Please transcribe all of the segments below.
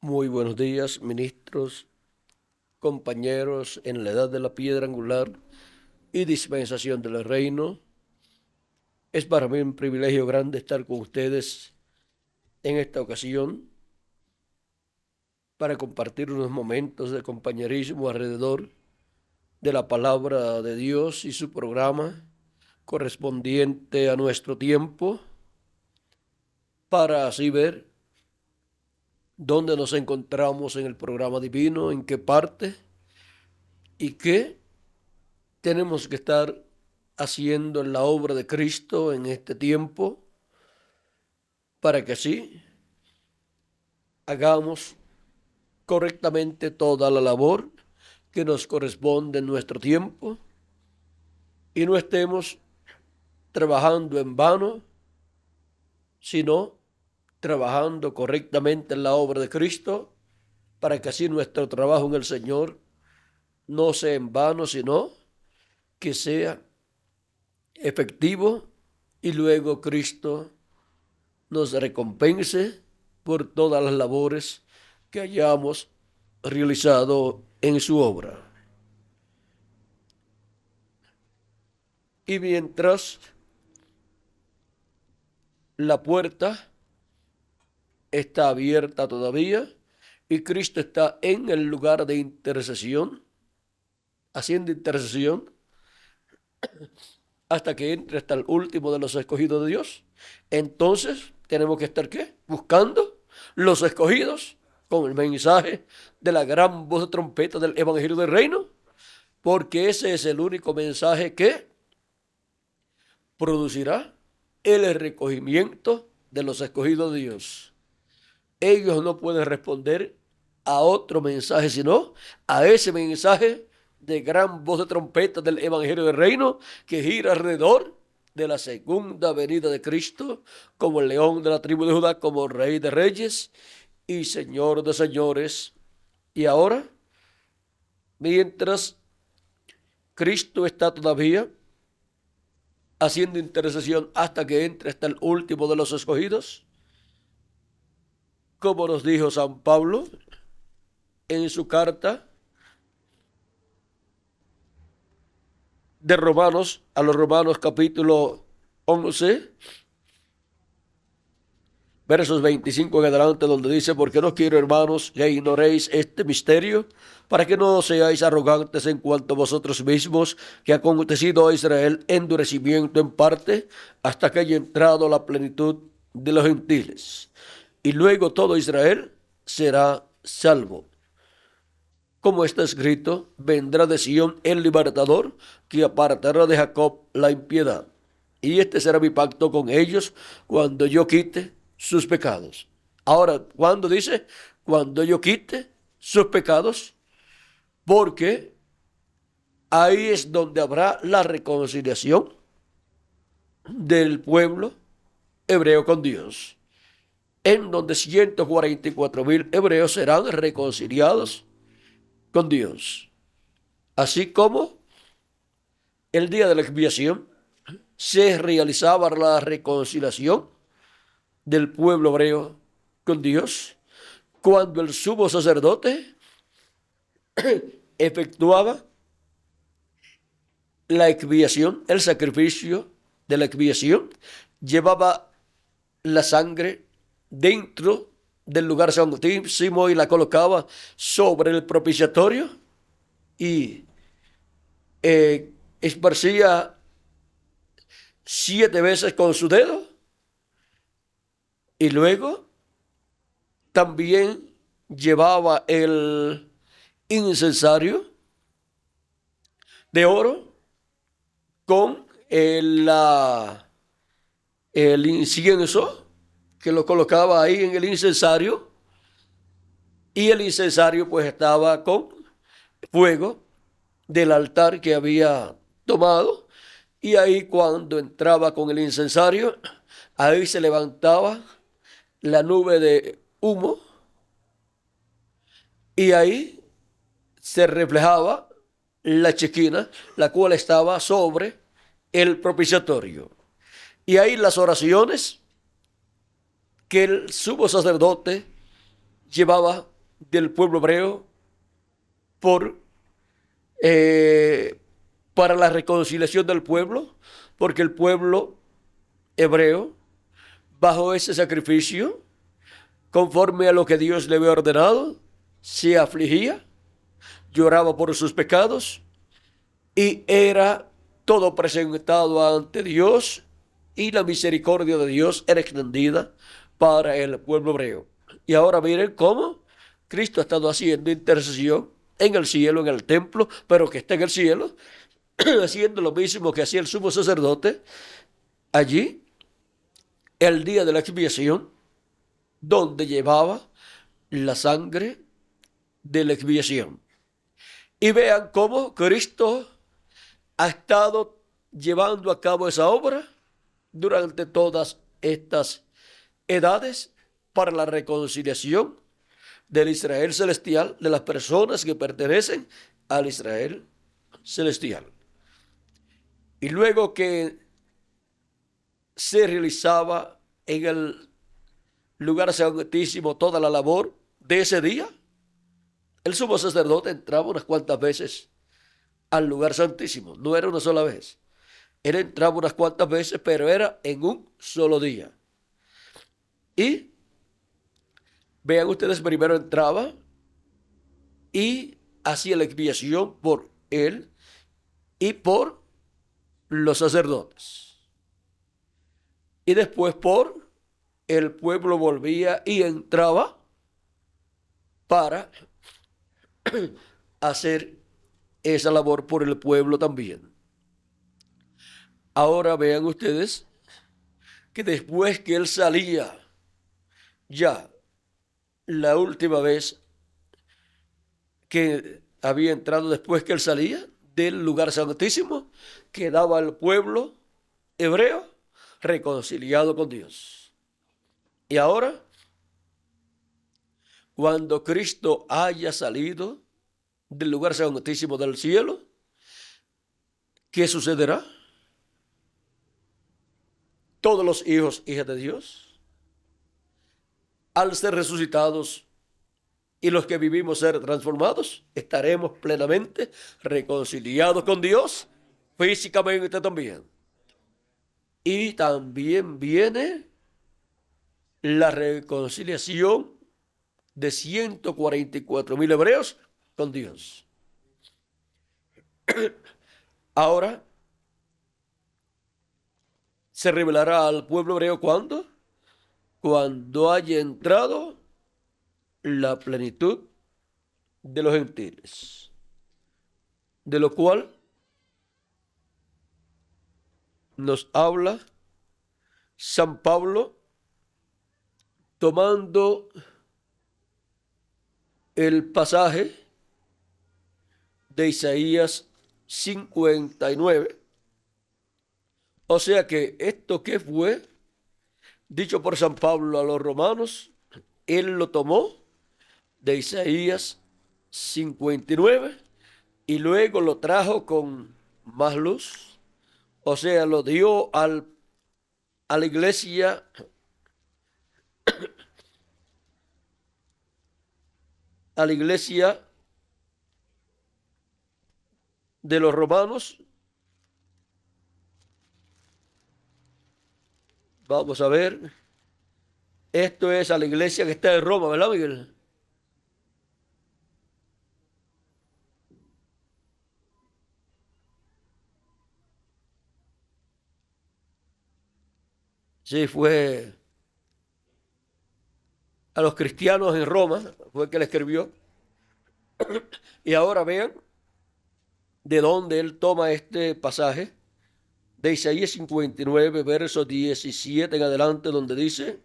Muy buenos días, ministros, compañeros en la edad de la piedra angular y dispensación del reino. Es para mí un privilegio grande estar con ustedes en esta ocasión para compartir unos momentos de compañerismo alrededor de la palabra de Dios y su programa correspondiente a nuestro tiempo, para así ver dónde nos encontramos en el programa divino, en qué parte y qué tenemos que estar haciendo en la obra de Cristo en este tiempo para que así hagamos correctamente toda la labor que nos corresponde en nuestro tiempo y no estemos trabajando en vano, sino trabajando correctamente en la obra de Cristo para que así nuestro trabajo en el Señor no sea en vano, sino que sea efectivo y luego Cristo nos recompense por todas las labores que hayamos realizado en su obra. Y mientras la puerta está abierta todavía y Cristo está en el lugar de intercesión, haciendo intercesión hasta que entre hasta el último de los escogidos de Dios, entonces tenemos que estar ¿qué? Buscando los escogidos con el mensaje de la gran voz de trompeta del Evangelio del Reino, porque ese es el único mensaje que producirá el recogimiento de los escogidos de Dios. Ellos no pueden responder a otro mensaje, sino a ese mensaje de gran voz de trompeta del Evangelio del Reino que gira alrededor de la segunda venida de Cristo como el león de la tribu de Judá, como rey de reyes y señor de señores. Y ahora, mientras Cristo está todavía haciendo intercesión hasta que entre hasta el último de los escogidos, como nos dijo San Pablo en su carta de Romanos a los Romanos capítulo 11, versos 25 en adelante, donde dice: porque no quiero, hermanos, que ignoréis este misterio, para que no seáis arrogantes en cuanto a vosotros mismos, que ha acontecido a Israel endurecimiento en parte, hasta que haya entrado la plenitud de los gentiles. Y luego todo Israel será salvo. Como está escrito: vendrá de Sión el libertador, que apartará de Jacob la impiedad. Y este será mi pacto con ellos cuando yo quite sus pecados. Ahora, ¿cuándo dice? Cuando yo quite sus pecados, porque ahí es donde habrá la reconciliación del pueblo hebreo con Dios, en donde 144,000 hebreos serán reconciliados con Dios. Así como el día de la expiación se realizaba la reconciliación del pueblo hebreo con Dios, cuando el sumo sacerdote efectuaba la expiación, el sacrificio de la expiación, llevaba la sangre dentro del lugar santísimo y la colocaba sobre el propiciatorio y esparcía 7 veces con su dedo y luego también llevaba el incensario de oro con el incienso que lo colocaba ahí en el incensario, y el incensario pues estaba con fuego del altar que había tomado, y ahí cuando entraba con el incensario, ahí se levantaba la nube de humo y ahí se reflejaba la chequina, la cual estaba sobre el propiciatorio. Y ahí las oraciones que el sumo sacerdote llevaba del pueblo hebreo por, para la reconciliación del pueblo, porque el pueblo hebreo, bajo ese sacrificio, conforme a lo que Dios le había ordenado, se afligía, lloraba por sus pecados y era todo presentado ante Dios, y la misericordia de Dios era extendida para el pueblo hebreo. Y ahora miren cómo Cristo ha estado haciendo intercesión en el cielo, en el templo, pero que está en el cielo, haciendo lo mismo que hacía el sumo sacerdote allí, el día de la expiación, donde llevaba la sangre de la expiación. Y vean cómo Cristo ha estado llevando a cabo esa obra durante todas estas edades para la reconciliación del Israel celestial, de las personas que pertenecen al Israel celestial. Y luego que se realizaba en el lugar santísimo toda la labor de ese día, el sumo sacerdote entraba unas cuantas veces al lugar santísimo. No era una sola vez. Él entraba unas cuantas veces, pero era en un solo día. Y vean ustedes, primero entraba y hacía la expiación por él y por los sacerdotes. Y después por el pueblo volvía y entraba para hacer esa labor por el pueblo también. Ahora vean ustedes que después que él salía, ya la última vez que había entrado, después que él salía del lugar santísimo, quedaba el pueblo hebreo reconciliado con Dios. Y ahora, cuando Cristo haya salido del lugar santísimo del cielo, ¿qué sucederá? Todos los hijos, hijas de Dios, al ser resucitados y los que vivimos ser transformados, estaremos plenamente reconciliados con Dios, físicamente también. Y también viene la reconciliación de 144,000 hebreos con Dios. Ahora se revelará al pueblo hebreo ¿cuándo? Cuando haya entrado la plenitud de los gentiles, de lo cual nos habla San Pablo tomando el pasaje de Isaías 59. O sea que esto que fue dicho por San Pablo a los romanos, él lo tomó de Isaías 59 y luego lo trajo con más luz. O sea, lo dio a la iglesia de los romanos. Vamos a ver. Esto es a la iglesia que está en Roma, ¿verdad, Miguel? Sí, fue a los cristianos en Roma, fue el que le escribió. Y ahora vean de dónde él toma este pasaje de Isaías 59, verso 17 en adelante, donde dice: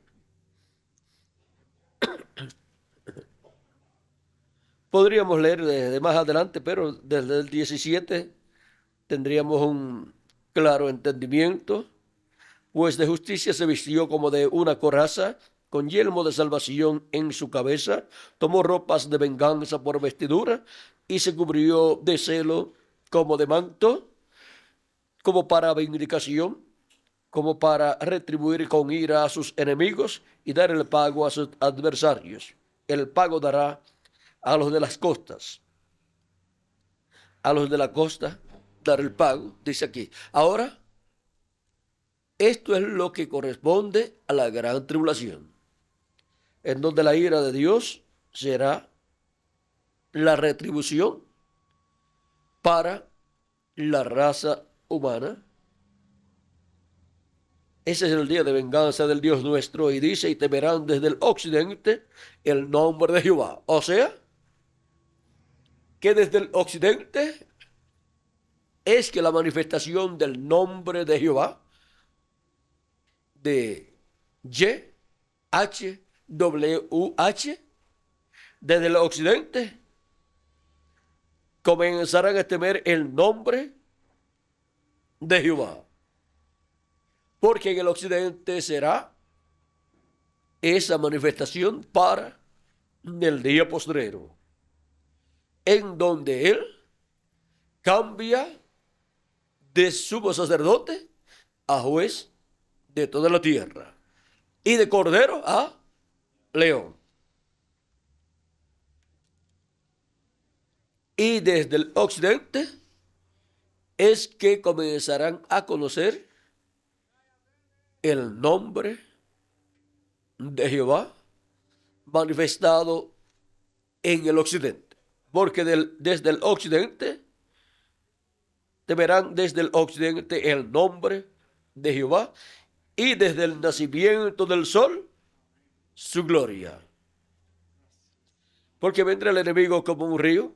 podríamos leer desde más adelante, pero desde el 17 tendríamos un claro entendimiento. Pues de justicia se vistió como de una coraza, con yelmo de salvación en su cabeza, tomó ropas de venganza por vestidura y se cubrió de celo como de manto, como para vindicación, como para retribuir con ira a sus enemigos y dar el pago a sus adversarios. El pago dará a los de las costas. A los de la costa dar el pago, dice aquí. Ahora, esto es lo que corresponde a la gran tribulación, en donde la ira de Dios será la retribución para la raza humana. Ese es el día de venganza del Dios nuestro, y dice, y temerán desde el occidente el nombre de Jehová. O sea, que desde el occidente es que la manifestación del nombre de Jehová, de YHWH, desde el occidente comenzarán a temer el nombre de Jehová, porque en el occidente será esa manifestación para el día postrero, en donde él cambia de sumo sacerdote a juez de toda la tierra, y de cordero a león. Y desde el occidente es que comenzarán a conocer el nombre de Jehová manifestado en el occidente. Porque desde el occidente temerán desde el occidente el nombre de Jehová, y desde el nacimiento del sol su gloria. Porque vendrá el enemigo como un río.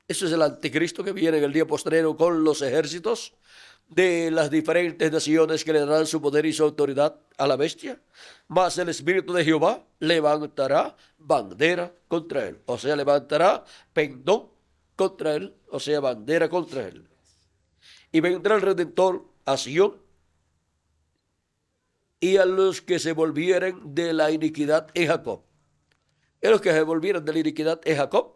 Eso es el anticristo que viene en el día postrero con los ejércitos de las diferentes naciones que le darán su poder y su autoridad a la bestia. Mas el Espíritu de Jehová levantará bandera contra él. O sea, levantará pendón contra él. O sea, bandera contra él. Y vendrá el Redentor a Sion, y a los que se volvieren de la iniquidad en Jacob. Y a los que se volvieran de la iniquidad en Jacob,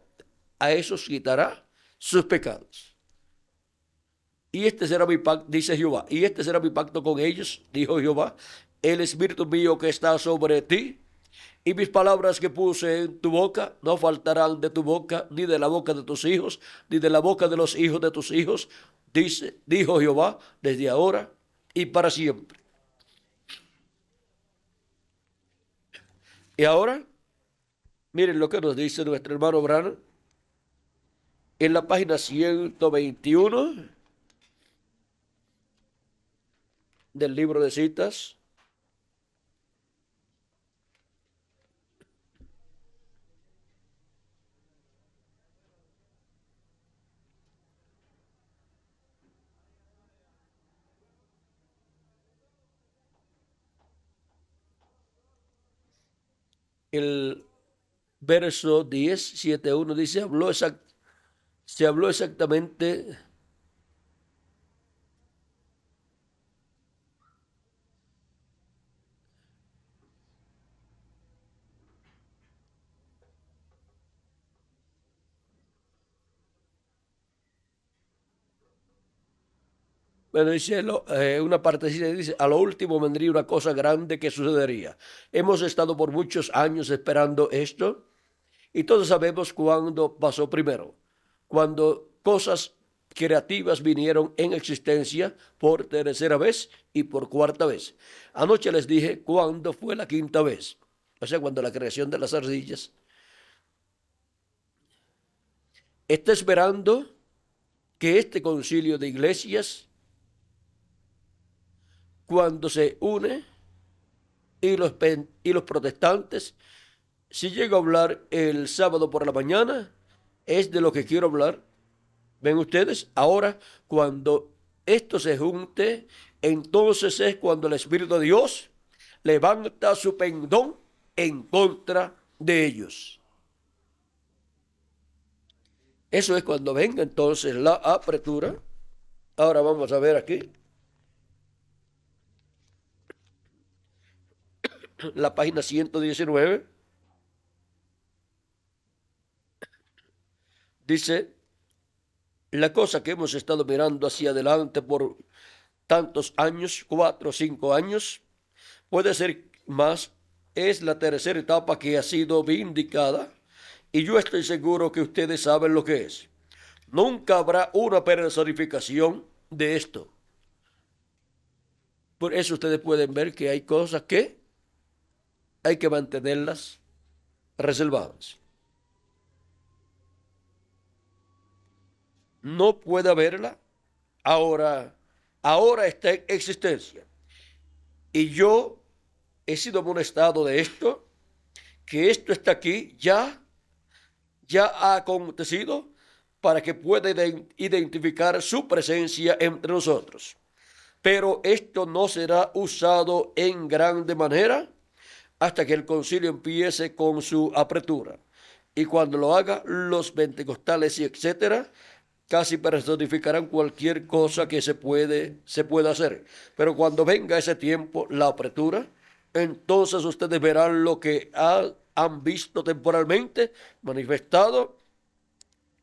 a esos quitará sus pecados. Y este será mi pacto, dice Jehová, y este será mi pacto con ellos, dijo Jehová, el Espíritu mío que está sobre ti, y mis palabras que puse en tu boca no faltarán de tu boca, ni de la boca de tus hijos, ni de la boca de los hijos de tus hijos, dijo Jehová, desde ahora y para siempre. Y ahora, miren lo que nos dice nuestro hermano Branham en la página 121 del libro de citas. El verso 10, 7.1 dice, se habló exactamente bueno, dice una partecita, dice, a lo último vendría una cosa grande que sucedería. Hemos estado por muchos años esperando esto, y todos sabemos cuándo pasó primero, cuando cosas creativas vinieron en existencia por tercera vez y por cuarta vez. Anoche les dije cuándo fue la quinta vez, o sea, cuando la creación de las ardillas. Está esperando que este concilio de iglesias, cuando se une, y los protestantes, si llego a hablar el sábado por la mañana, es de lo que quiero hablar. ¿Ven ustedes? Ahora, cuando esto se junte, entonces es cuando el Espíritu de Dios levanta su pendón en contra de ellos. Eso es cuando venga entonces la apertura. Ahora vamos a ver aquí la página 119. Dice, la cosa que hemos estado mirando hacia adelante por tantos años, 4 o 5 años, puede ser más, es la tercera etapa que ha sido vindicada Y yo estoy seguro que ustedes saben lo que es. Nunca habrá una personificación de esto. Por eso ustedes pueden ver que hay cosas que hay que mantenerlas reservadas. No puede haberla. Ahora está en existencia. Y yo he sido amonestado de esto, que esto está aquí, ya ha acontecido para que pueda identificar su presencia entre nosotros. Pero esto no será usado en grande manera hasta que el concilio empiece con su apertura. Y cuando lo haga, los pentecostales y etcétera, casi personificarán cualquier cosa que se pueda hacer. Pero cuando venga ese tiempo, la apertura, entonces ustedes verán lo que han visto temporalmente manifestado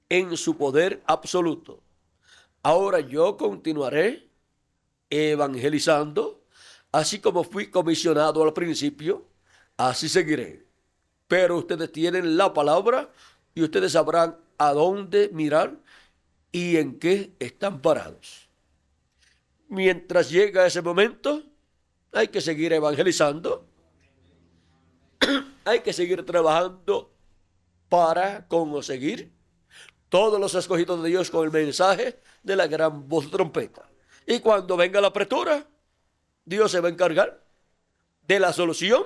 en su poder absoluto. Ahora yo continuaré evangelizando, así como fui comisionado al principio, así seguiré. Pero ustedes tienen la palabra y ustedes sabrán a dónde mirar y en qué están parados. Mientras llega ese momento, hay que seguir evangelizando, hay que seguir trabajando para conseguir todos los escogidos de Dios con el mensaje de la gran voz de trompeta. Y cuando venga la apertura, Dios se va a encargar de la solución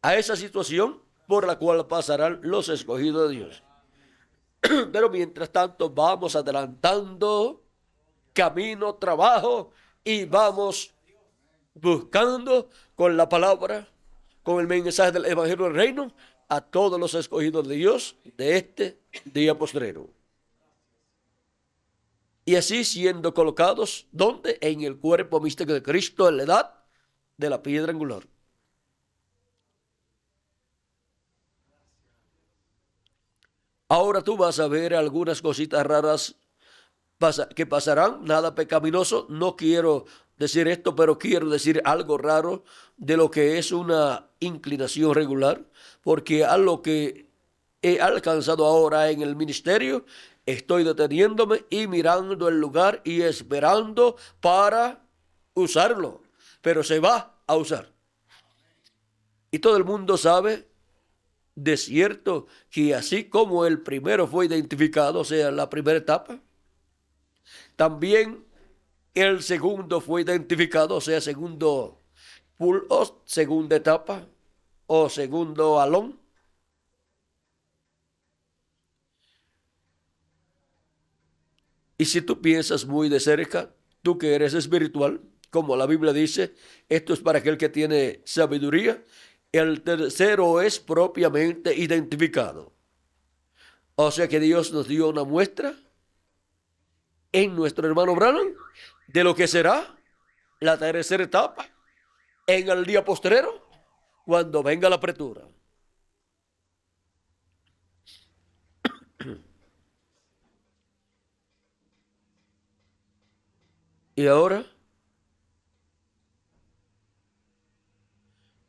a esa situación por la cual pasarán los escogidos de Dios. Pero mientras tanto vamos adelantando camino, trabajo y vamos buscando con la palabra, con el mensaje del Evangelio del Reino, a todos los escogidos de Dios de este día postrero. Y así siendo colocados, ¿dónde? En el cuerpo místico de Cristo, en la edad de la piedra angular. Ahora tú vas a ver algunas cositas raras que pasarán, nada pecaminoso. No quiero decir esto, pero quiero decir algo raro de lo que es una inclinación regular, porque a lo que he alcanzado ahora en el ministerio, estoy deteniéndome y mirando el lugar y esperando para usarlo, pero se va a usar. Y todo el mundo sabe de cierto que así como el primero fue identificado, o sea, la primera etapa, también el segundo fue identificado, o sea, segundo pool o segunda etapa o segundo alón. Y si tú piensas muy de cerca, tú que eres espiritual, como la Biblia dice, esto es para aquel que tiene sabiduría, el tercero es propiamente identificado. O sea que Dios nos dio una muestra en nuestro hermano Branham de lo que será la tercera etapa en el día postrero cuando venga la apertura. Y ahora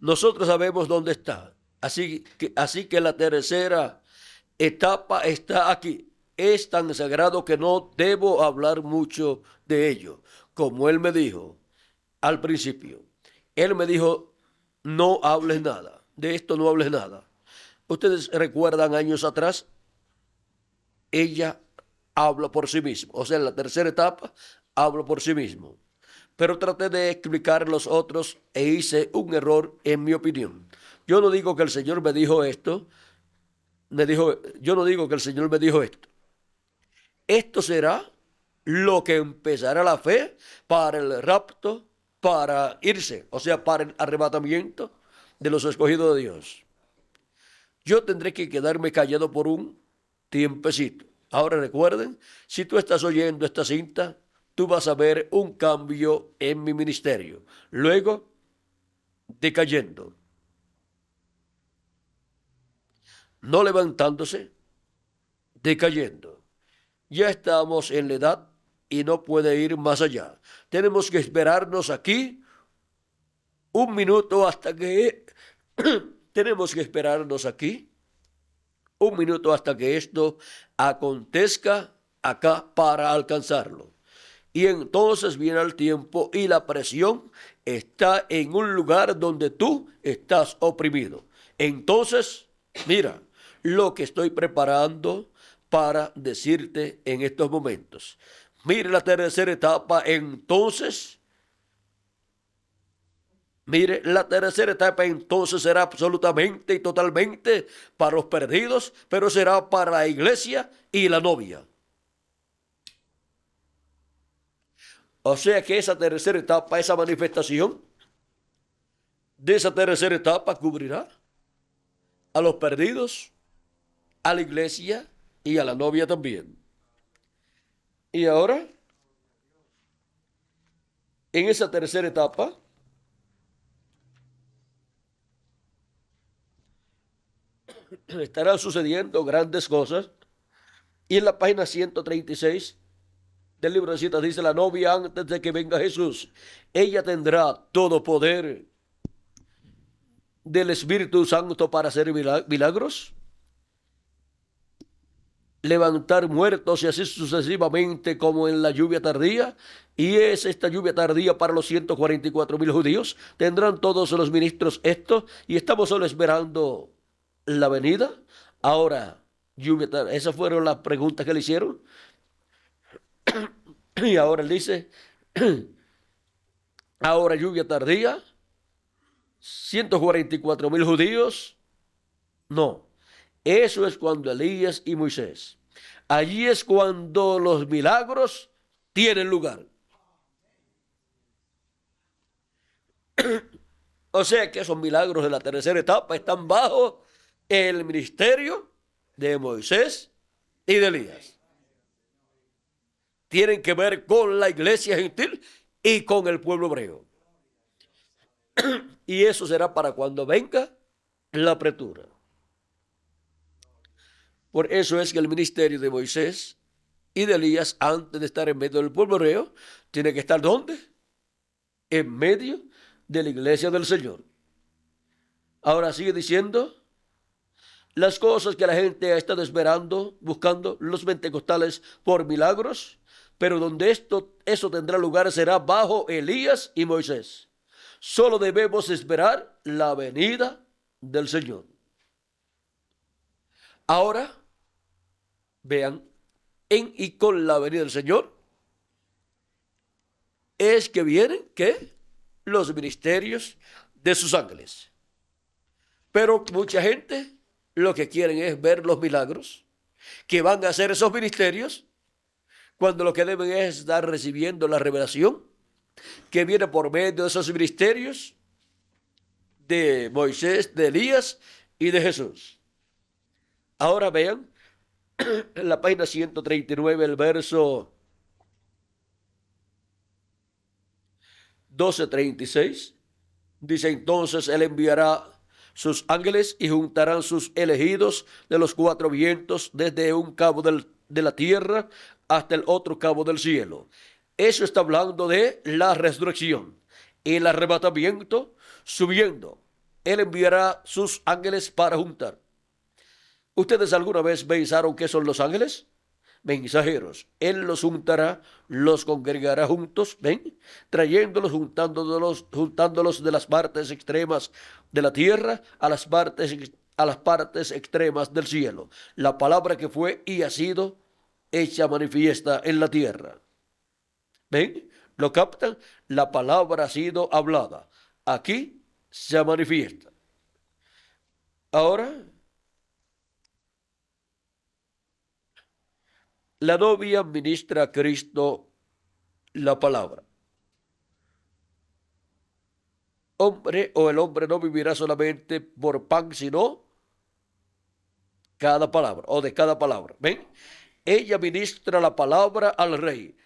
nosotros sabemos dónde está. Así que la tercera etapa está aquí. Es tan sagrado que no debo hablar mucho de ello. Como él me dijo al principio. Él me dijo, no hables nada. De esto no hables nada. Ustedes recuerdan años atrás, ella habla por sí misma. O sea, en la tercera etapa, habla por sí mismo. Pero traté de explicar los otros e hice un error en mi opinión. Yo no digo que el Señor me dijo esto, yo no digo que el Señor me dijo esto. Esto será lo que empezará la fe para el rapto, para irse, o sea, para el arrebatamiento de los escogidos de Dios. Yo tendré que quedarme callado por un tiempecito. Ahora recuerden, si tú estás oyendo esta cinta, tú vas a ver un cambio en mi ministerio. Luego, decayendo, no levantándose, decayendo. Ya estamos en la edad y no puede ir más allá. Tenemos que esperarnos aquí un minuto hasta que tenemos que esperarnos aquí un minuto hasta que esto acontezca acá para alcanzarlo. Y entonces viene el tiempo y la presión está en un lugar donde tú estás oprimido. Entonces, mira lo que estoy preparando para decirte en estos momentos. Mire la tercera etapa, entonces. Mire, la tercera etapa entonces será absolutamente y totalmente para los perdidos, pero será para la iglesia y la novia. O sea que esa tercera etapa, esa manifestación de esa tercera etapa cubrirá a los perdidos, a la iglesia y a la novia también. Y ahora, en esa tercera etapa, estarán sucediendo grandes cosas. Y en la página 136 del libro de citas dice: la novia antes de que venga Jesús, ella tendrá todo poder del Espíritu Santo para hacer milagros, levantar muertos y así sucesivamente como en la lluvia tardía. Y es esta lluvia tardía para los 144,000 judíos. Tendrán todos los ministros esto y estamos solo esperando la venida. Ahora, lluvia tardía, esas fueron las preguntas que le hicieron. Y ahora él dice, ahora lluvia tardía, 144,000 judíos. No, eso es cuando Elías y Moisés. Allí es cuando los milagros tienen lugar. O sea que esos milagros de la tercera etapa están bajo el ministerio de Moisés y de Elías. Tienen que ver con la iglesia gentil y con el pueblo hebreo. Y eso será para cuando venga la apretura. Por eso es que el ministerio de Moisés y de Elías, antes de estar en medio del pueblo hebreo, tiene que estar ¿dónde? En medio de la iglesia del Señor. Ahora sigue diciendo las cosas que la gente ha estado esperando, buscando los pentecostales por milagros, pero donde eso tendrá lugar será bajo Elías y Moisés. Solo debemos esperar la venida del Señor. Ahora, vean, en y con la venida del Señor, es que vienen, ¿qué? Los ministerios de sus ángeles. Pero mucha gente lo que quieren es ver los milagros que van a hacer esos ministerios, cuando lo que deben es estar recibiendo la revelación que viene por medio de esos ministerios de Moisés, de Elías y de Jesús. Ahora vean, en la página 139, el verso 12:36, dice: entonces él enviará sus ángeles y juntarán sus elegidos de los cuatro vientos, desde un cabo de la tierra hasta el otro cabo del cielo. Eso está hablando de la resurrección, el arrebatamiento, subiendo. Él enviará sus ángeles para juntar. ¿Ustedes alguna vez pensaron qué son los ángeles? Mensajeros. Él los juntará, los congregará juntos, ven, trayéndolos, juntándolos de las partes extremas de la tierra a las partes extremas del cielo. La palabra que fue y ha sido hecha manifiesta en la tierra. ¿Ven? ¿Lo captan? La palabra ha sido hablada. Aquí se manifiesta. Ahora, la novia ministra a Cristo la palabra. El hombre no vivirá solamente por pan, sino cada palabra, o de cada palabra. ¿Ven? Ella ministra la palabra al rey,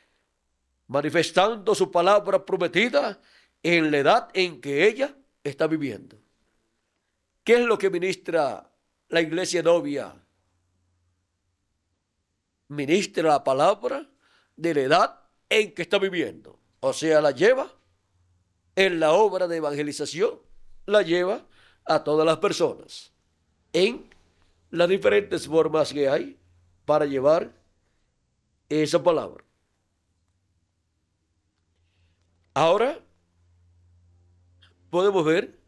manifestando su palabra prometida en la edad en que ella está viviendo. ¿Qué es lo que ministra la iglesia novia? Ministra la palabra de la edad en que está viviendo. O sea, la lleva en la obra de evangelización, la lleva a todas las personas en las diferentes formas que hay para llevar esa palabra. Ahora podemos ver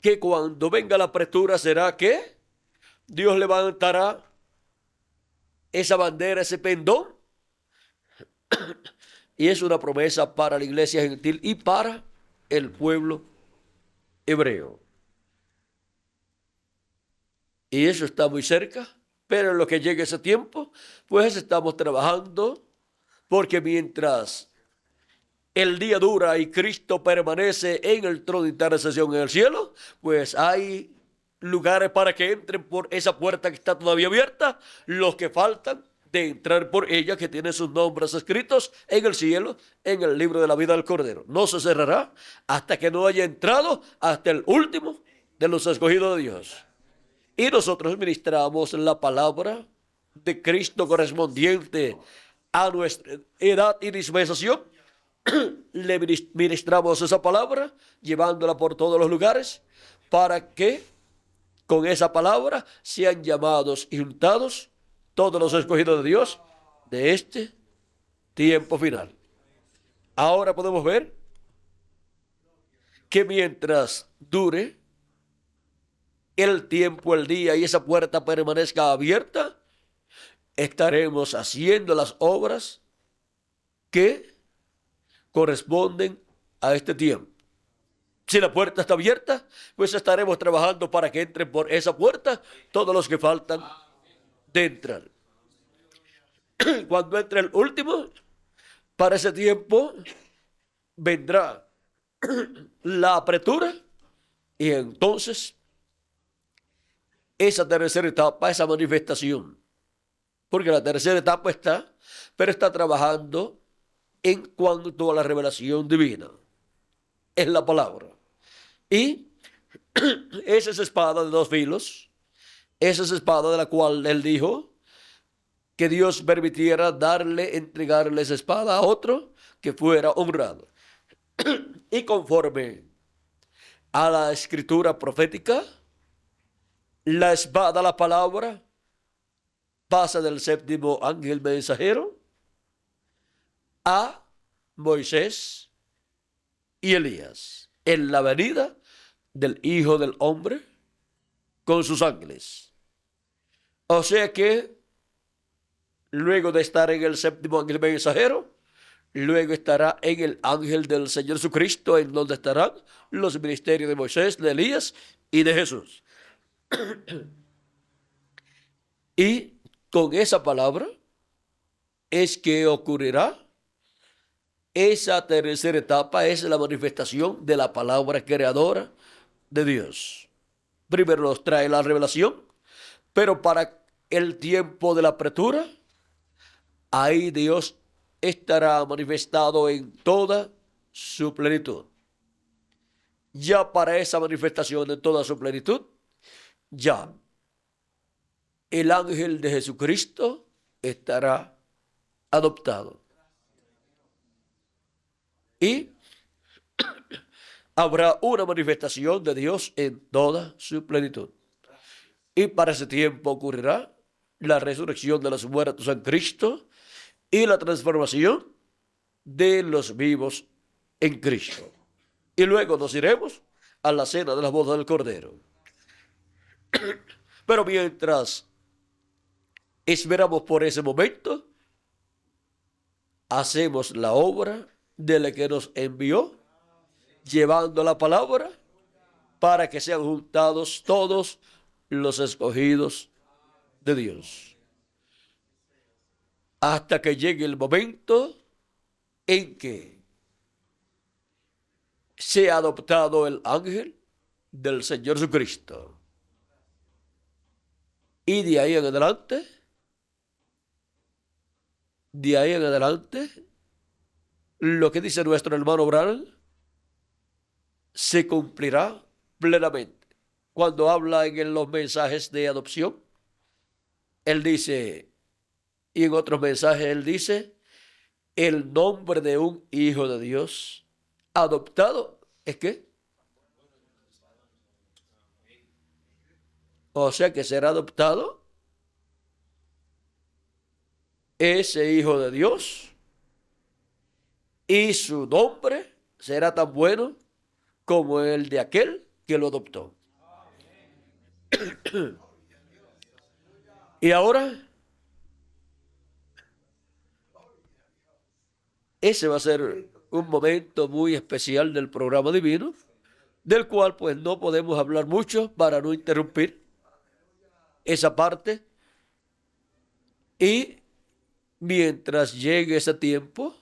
que cuando venga la apertura será que Dios levantará esa bandera, ese pendón, y es una promesa para la iglesia gentil y para el pueblo hebreo. Y eso está muy cerca, pero en lo que llegue ese tiempo, pues estamos trabajando, porque mientras el día dura y Cristo permanece en el trono de intercesión en el cielo, pues hay lugares para que entren por esa puerta que está todavía abierta, los que faltan de entrar por ella, que tienen sus nombres escritos en el cielo, en el libro de la vida del Cordero. No se cerrará hasta que no haya entrado hasta el último de los escogidos de Dios. Y nosotros ministramos la palabra de Cristo correspondiente a nuestra edad y dispensación. Le ministramos esa palabra, llevándola por todos los lugares, para que con esa palabra sean llamados y juntados todos los escogidos de Dios de este tiempo final. Ahora podemos ver que mientras dure el tiempo, el día y esa puerta permanezca abierta, estaremos haciendo las obras que corresponden a este tiempo. Si la puerta está abierta, pues estaremos trabajando para que entren por esa puerta todos los que faltan de entrar. Cuando entre el último, para ese tiempo vendrá la apertura y entonces esa tercera etapa, esa manifestación, porque la tercera etapa está, pero está trabajando en cuanto a la revelación divina, es la palabra. Y esa es espada de dos filos, esa es espada de la cual él dijo que Dios permitiera entregarle esa espada a otro que fuera honrado. Y conforme a la escritura profética, la espada, la palabra, pasa del séptimo ángel mensajero a Moisés y Elías en la venida del Hijo del Hombre con sus ángeles. O sea que luego de estar en el séptimo ángel mensajero, luego estará en el ángel del Señor Jesucristo, en donde estarán los ministerios de Moisés, de Elías y de Jesús. Y con esa palabra es que ocurrirá esa tercera etapa, es la manifestación de la palabra creadora de Dios. Primero nos trae la revelación, pero para el tiempo de la apertura, ahí Dios estará manifestado en toda su plenitud. Ya para esa manifestación en toda su plenitud, ya el ángel de Jesucristo estará adoptado. Y habrá una manifestación de Dios en toda su plenitud. Y para ese tiempo ocurrirá la resurrección de los muertos en Cristo y la transformación de los vivos en Cristo. Y luego nos iremos a la cena de la boda del Cordero. Pero mientras esperamos por ese momento, hacemos la obra de la que nos envió, llevando la palabra para que sean juntados todos los escogidos de Dios. Hasta que llegue el momento en que sea adoptado el ángel del Señor Jesucristo. Y de ahí en adelante, lo que dice nuestro hermano Branham se cumplirá plenamente. Cuando habla en los mensajes de adopción, él dice, y en otros mensajes él dice, el nombre de un hijo de Dios adoptado es que O sea que será adoptado ese Hijo de Dios y su nombre será tan bueno como el de aquel que lo adoptó. Y ahora, ese va a ser un momento muy especial del programa divino, del cual pues no podemos hablar mucho para no interrumpir esa parte. Y mientras llegue ese tiempo,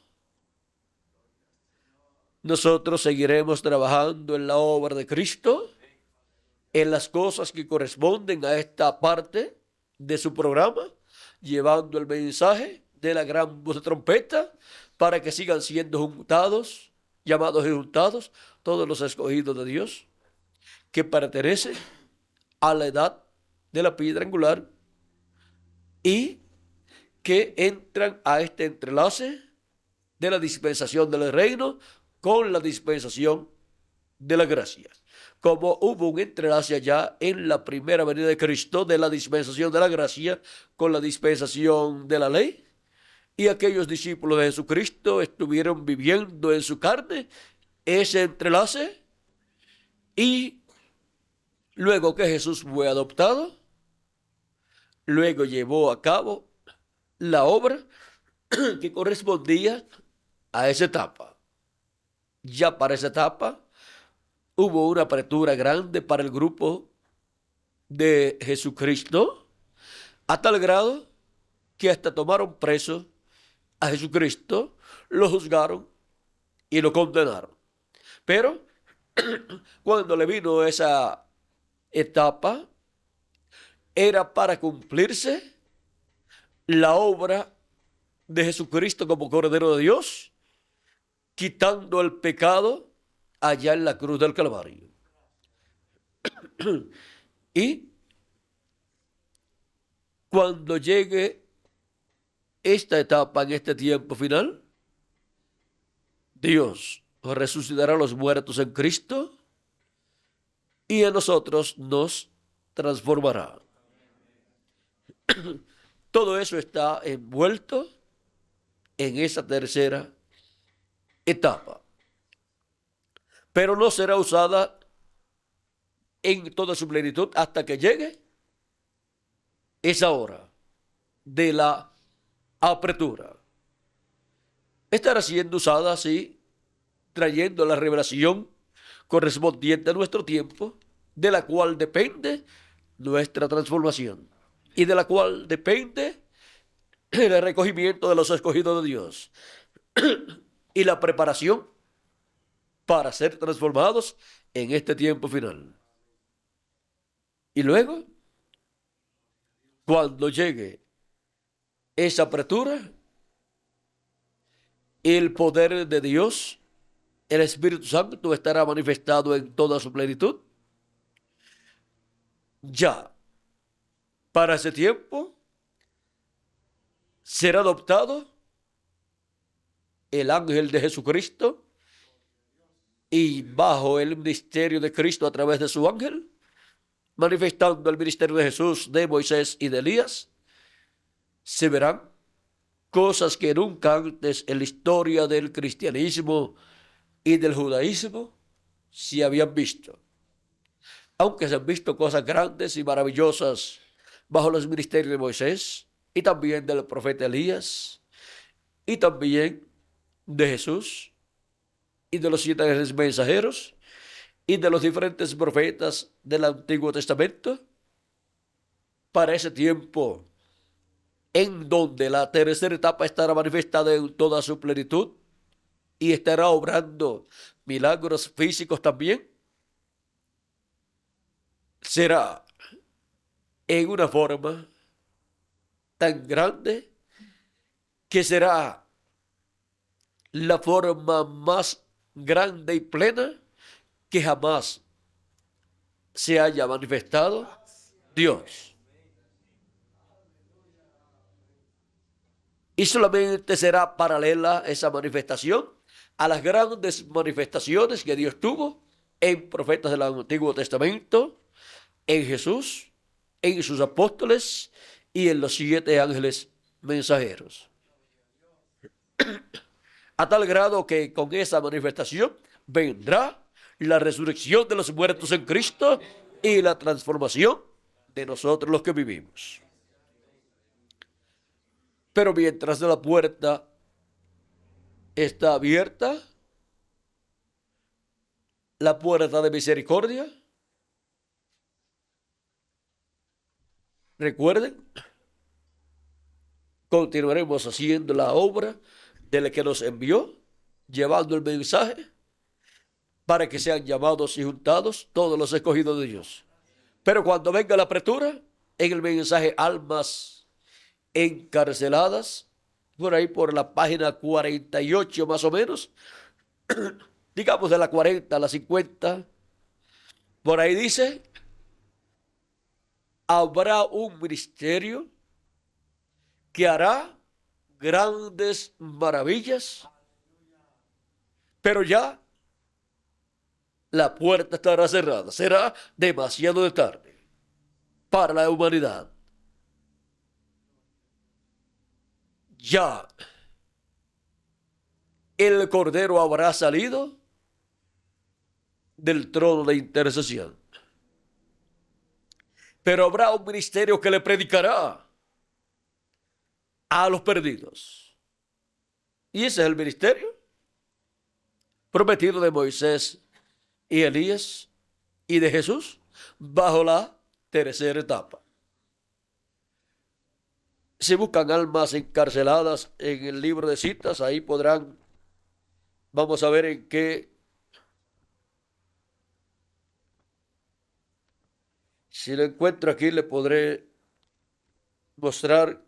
nosotros seguiremos trabajando en la obra de Cristo, en las cosas que corresponden a esta parte de su programa, llevando el mensaje de la gran voz de trompeta para que sigan siendo juntados, llamados y juntados, todos los escogidos de Dios que pertenecen a la edad de la piedra angular y que entran a este entrelace de la dispensación del reino con la dispensación de la gracia. Como hubo un entrelace allá en la primera venida de Cristo de la dispensación de la gracia con la dispensación de la ley, y aquellos discípulos de Jesucristo estuvieron viviendo en su carne ese entrelace, y luego que Jesús fue adoptado, luego llevó a cabo la obra que correspondía a esa etapa. Ya para esa etapa hubo una apertura grande para el grupo de Jesucristo, a tal grado que hasta tomaron preso a Jesucristo, lo juzgaron y lo condenaron. Pero cuando le vino esa etapa, era para cumplirse la obra de Jesucristo como Cordero de Dios, quitando el pecado allá en la cruz del Calvario. Y cuando llegue esta etapa en este tiempo final, Dios resucitará a los muertos en Cristo y a nosotros nos transformará. Todo eso está envuelto en esa tercera etapa, pero no será usada en toda su plenitud hasta que llegue esa hora de la apertura. Estará siendo usada así, trayendo la revelación correspondiente a nuestro tiempo, de la cual depende nuestra transformación y de la cual depende el recogimiento de los escogidos de Dios y la preparación para ser transformados en este tiempo final. Y luego, cuando llegue esa apertura, el poder de Dios, el Espíritu Santo, estará manifestado en toda su plenitud. Ya, para ese tiempo, será adoptado el ángel de Jesucristo, y bajo el ministerio de Cristo a través de su ángel, manifestando el ministerio de Jesús, de Moisés y de Elías, se verán cosas que nunca antes en la historia del cristianismo y del judaísmo se habían visto. Aunque se han visto cosas grandes y maravillosas bajo los ministerios de Moisés y también del profeta Elías y también de Jesús y de los 7 ángeles mensajeros y de los diferentes profetas del Antiguo Testamento, para ese tiempo en donde la tercera etapa estará manifestada en toda su plenitud y estará obrando milagros físicos también, será en una forma tan grande que será la forma más grande y plena que jamás se haya manifestado Dios. Y solamente será paralela esa manifestación a las grandes manifestaciones que Dios tuvo en profetas del Antiguo Testamento, en Jesús en sus apóstoles y en los 7 ángeles mensajeros. A tal grado que con esa manifestación vendrá la resurrección de los muertos en Cristo y la transformación de nosotros los que vivimos. Pero mientras la puerta está abierta, la puerta de misericordia, recuerden, continuaremos haciendo la obra del que nos envió, llevando el mensaje para que sean llamados y juntados todos los escogidos de Dios. Pero cuando venga la apertura, en el mensaje almas encarceladas, por ahí por la página 48 más o menos, digamos de la 40 a la 50, por ahí dice, habrá un ministerio que hará grandes maravillas, pero ya la puerta estará cerrada. Será demasiado tarde para la humanidad. Ya el Cordero habrá salido del trono de intercesión. Pero habrá un ministerio que le predicará a los perdidos. Y ese es el ministerio prometido de Moisés y Elías y de Jesús bajo la tercera etapa. Si buscan almas encarceladas en el libro de citas, ahí podrán, vamos a ver en qué, si lo encuentro aquí le podré mostrar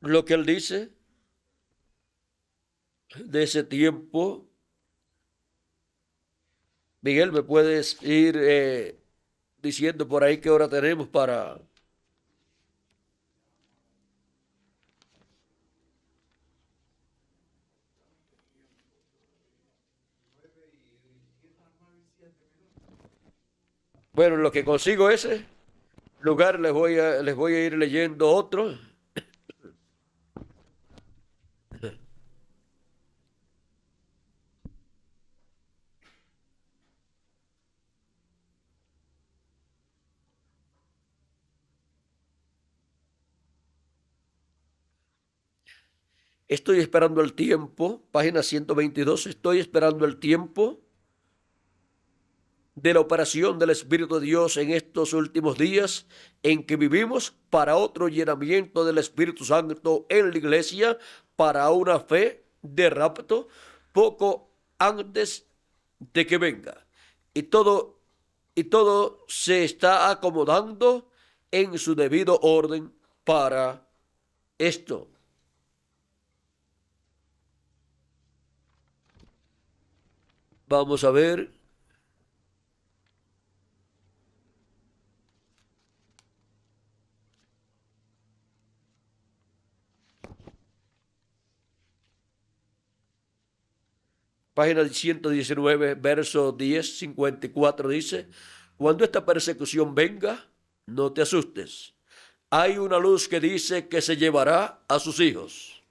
lo que él dice de ese tiempo. Miguel, ¿me puedes ir diciendo por ahí qué hora tenemos para... Bueno, en lo que consigo ese lugar les voy a ir leyendo otro. Estoy esperando el tiempo, página 122, estoy esperando el tiempo de la operación del Espíritu de Dios en estos últimos días en que vivimos para otro llenamiento del Espíritu Santo en la iglesia, para una fe de rapto poco antes de que venga. Y todo se está acomodando en su debido orden para esto. Vamos a ver. Página 119, verso 10, 54 dice, cuando esta persecución venga, no te asustes. Hay una luz que dice que se llevará a sus hijos.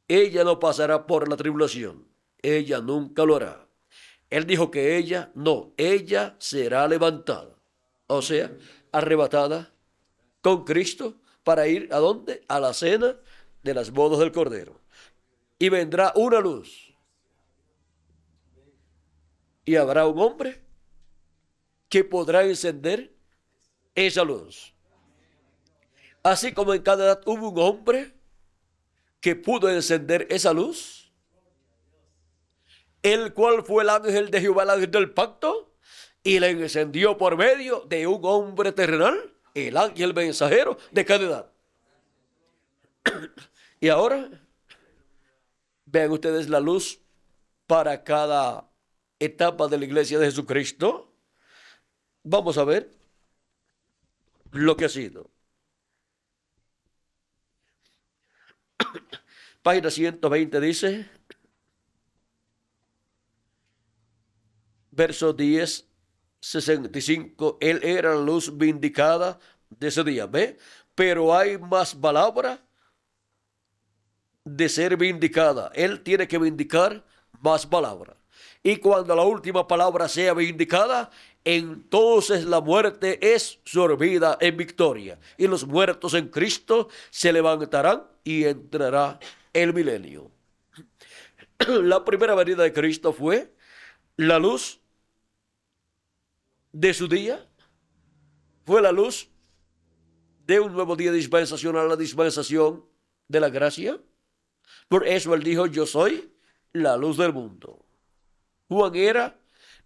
Ella no pasará por la tribulación. Ella nunca lo hará. Él dijo que ella será levantada. O sea, arrebatada con Cristo para ir ¿a dónde? A la cena de las bodas del Cordero. Y vendrá una luz. Y habrá un hombre que podrá encender esa luz. Así como en cada edad hubo un hombre que pudo encender esa luz, el cual fue el ángel de Jehová, el ángel del pacto, y la encendió por medio de un hombre terrenal, el ángel mensajero de cada edad. Y ahora, vean ustedes la luz para cada etapa de la iglesia de Jesucristo. Vamos a ver lo que ha sido. Página 120 dice, verso 10 65, Él era la luz vindicada de ese día. ¿Ve? Pero hay más palabra de ser vindicada. Él tiene que vindicar más palabra. Y cuando la última palabra sea vindicada, entonces la muerte es sorbida en victoria. Y los muertos en Cristo se levantarán y entrará el milenio. La primera venida de Cristo fue la luz de su día, fue la luz de un nuevo día dispensacional a la dispensación de la gracia. Por eso él dijo, yo soy la luz del mundo. Juan era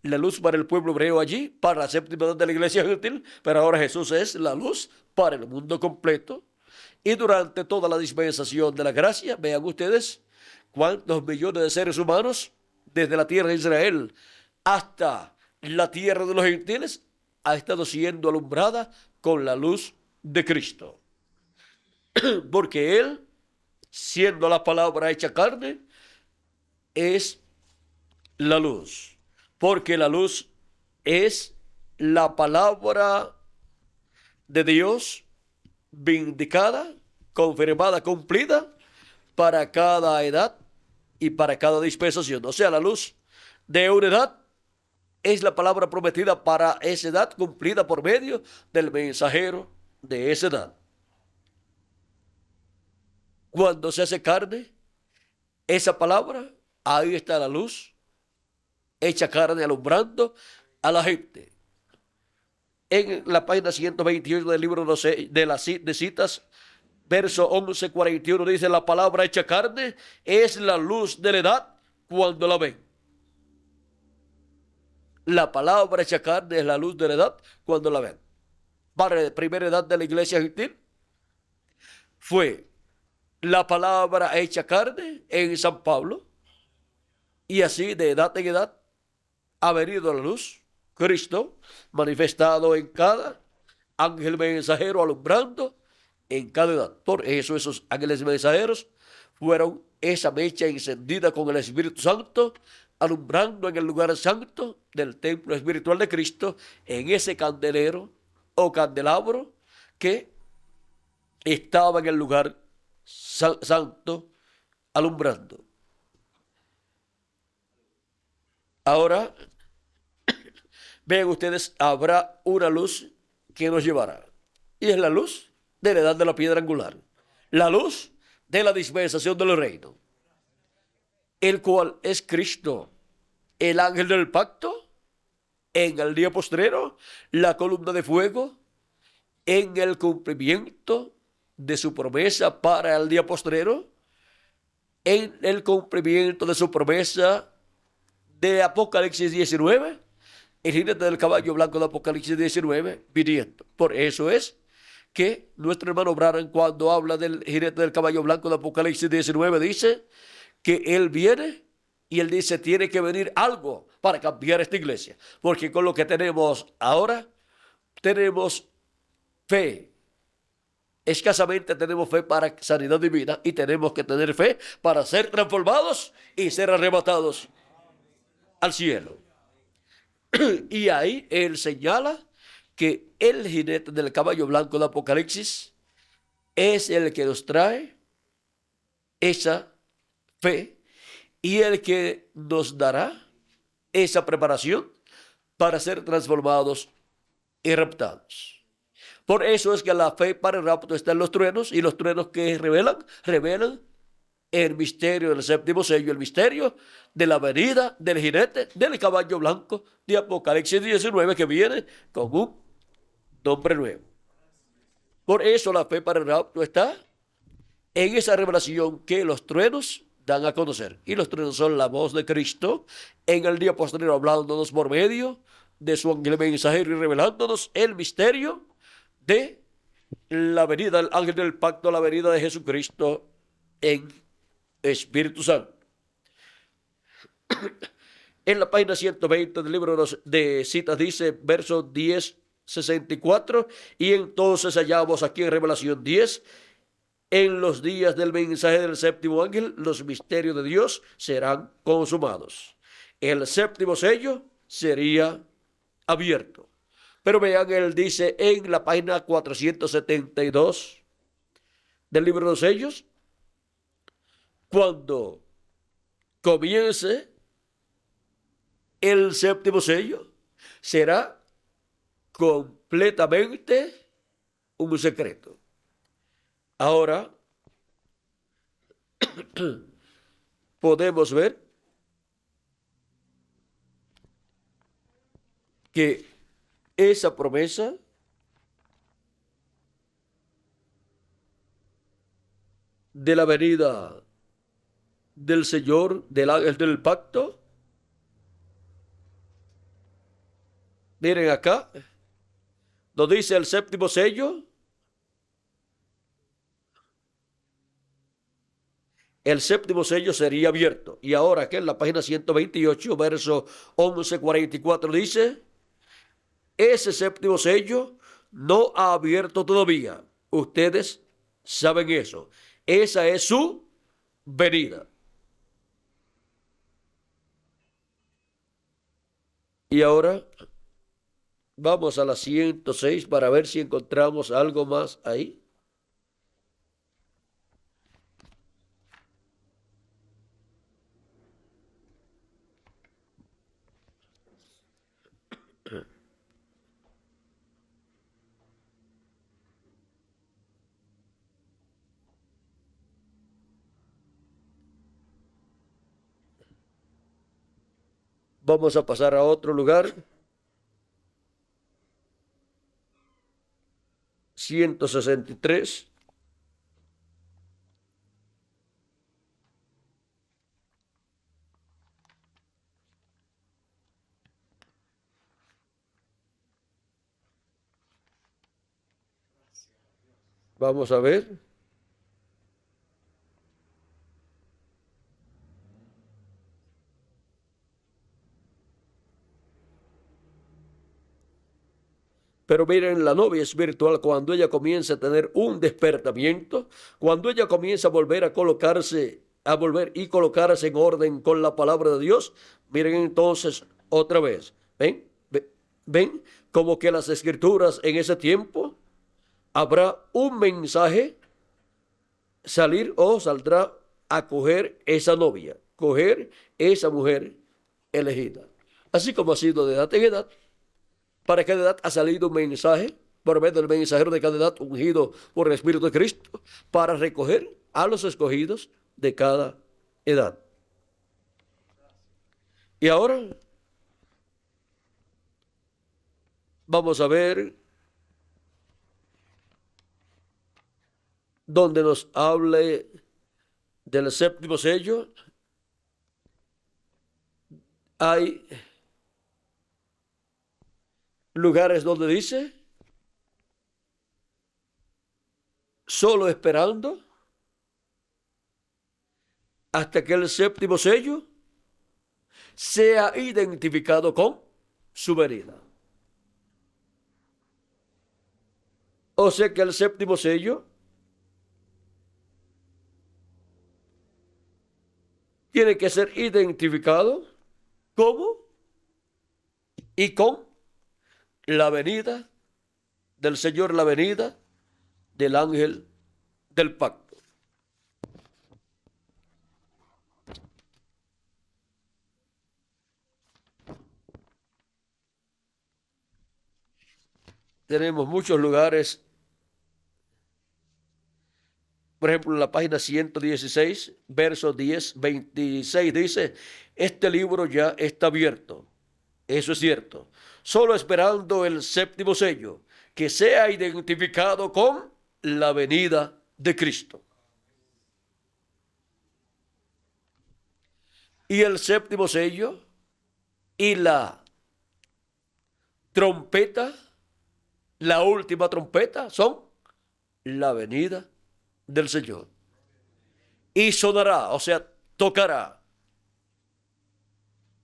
la luz para el pueblo hebreo allí, para la séptima edad de la iglesia gentil, pero ahora Jesús es la luz para el mundo completo. Y durante toda la dispensación de la gracia, vean ustedes cuántos millones de seres humanos, desde la tierra de Israel hasta la tierra de los gentiles, ha estado siendo alumbrada con la luz de Cristo. Porque Él, siendo la palabra hecha carne, es la luz. Porque la luz es la palabra de Dios vindicada, confirmada, cumplida para cada edad y para cada dispensación. O sea, la luz de una edad es la palabra prometida para esa edad, cumplida por medio del mensajero de esa edad. Cuando se hace carne, esa palabra, ahí está la luz, hecha carne, alumbrando a la gente. En la página 128 del libro de citas, verso 11:41, dice, la palabra hecha carne es la luz de la edad cuando la ven. La palabra hecha carne es la luz de la edad cuando la ven. Para la primera edad de la iglesia gentil fue la palabra hecha carne en San Pablo, y así de edad en edad ha venido la luz, Cristo, manifestado en cada ángel mensajero, alumbrando en cada edad. Por eso esos ángeles mensajeros fueron esa mecha encendida con el Espíritu Santo, alumbrando en el lugar santo del templo espiritual de Cristo, en ese candelero o candelabro que estaba en el lugar santo, alumbrando. Ahora, vean ustedes, habrá una luz que nos llevará. Y es la luz de la edad de la piedra angular. La luz de la dispensación del reino. El cual es Cristo, el ángel del pacto, en el día postrero, la columna de fuego, en el cumplimiento de su promesa para el día postrero, en el cumplimiento de su promesa de Apocalipsis 19, el jinete del caballo blanco de Apocalipsis 19 viniendo. Por eso es que nuestro hermano Branham, cuando habla del jinete del caballo blanco de Apocalipsis 19, dice que él viene y él dice, tiene que venir algo para cambiar esta iglesia. Porque con lo que tenemos ahora, tenemos fe. Escasamente tenemos fe para sanidad divina y tenemos que tener fe para ser transformados y ser arrebatados al cielo. Y ahí él señala que el jinete del caballo blanco de Apocalipsis es el que nos trae esa fe y el que nos dará esa preparación para ser transformados y raptados. Por eso es que la fe para el rapto está en los truenos, y los truenos que revelan el misterio del séptimo sello, el misterio de la venida del jinete del caballo blanco de Apocalipsis 19, que viene con un nombre nuevo. Por eso la fe para el rapto está en esa revelación que los truenos dan a conocer. Y los truenos son la voz de Cristo en el día posterior, hablándonos por medio de su ángel mensajero y revelándonos el misterio de la venida del ángel del pacto, la venida de Jesucristo en Espíritu Santo. En la página 120 del libro de citas dice, verso 10:64, y entonces hallamos aquí en Revelación 10, en los días del mensaje del séptimo ángel, los misterios de Dios serán consumados. El séptimo sello sería abierto. Pero vean, él dice en la página 472 del libro de los sellos, cuando comience el séptimo sello, será completamente un secreto. Ahora podemos ver que esa promesa de la venida del Señor, del ángel del pacto, miren acá, nos dice el séptimo sello, el séptimo sello sería abierto. Y ahora que en la página 128, verso 11:44 dice, ese séptimo sello no ha abierto todavía. Ustedes saben eso. Esa es su venida. Y ahora vamos a la 106 para ver si encontramos algo más ahí. Vamos a pasar a otro lugar. 163. Vamos a ver. Pero miren, la novia espiritual, cuando ella comienza a tener un despertamiento, cuando ella comienza a volver a colocarse, a volver y colocarse en orden con la palabra de Dios, miren entonces otra vez, ¿ven? ¿Ven? Como que las escrituras en ese tiempo habrá un mensaje salir o saldrá a coger esa novia, coger esa mujer elegida. Así como ha sido de edad en edad, para cada edad ha salido un mensaje por medio del mensajero de cada edad ungido por el Espíritu de Cristo para recoger a los escogidos de cada edad. Y ahora vamos a ver donde nos hable del séptimo sello. Hay lugares donde dice, solo esperando hasta que el séptimo sello sea identificado con su venida. O sea que el séptimo sello tiene que ser identificado como y con la venida del Señor, la venida del ángel del pacto. Tenemos muchos lugares, por ejemplo, en la página 116, verso 10, 26 dice, este libro ya está abierto. Eso es cierto. Solo esperando el séptimo sello, que sea identificado con la venida de Cristo. Y el séptimo sello y la trompeta, la última trompeta, son la venida del Señor. Y sonará, o sea, tocará.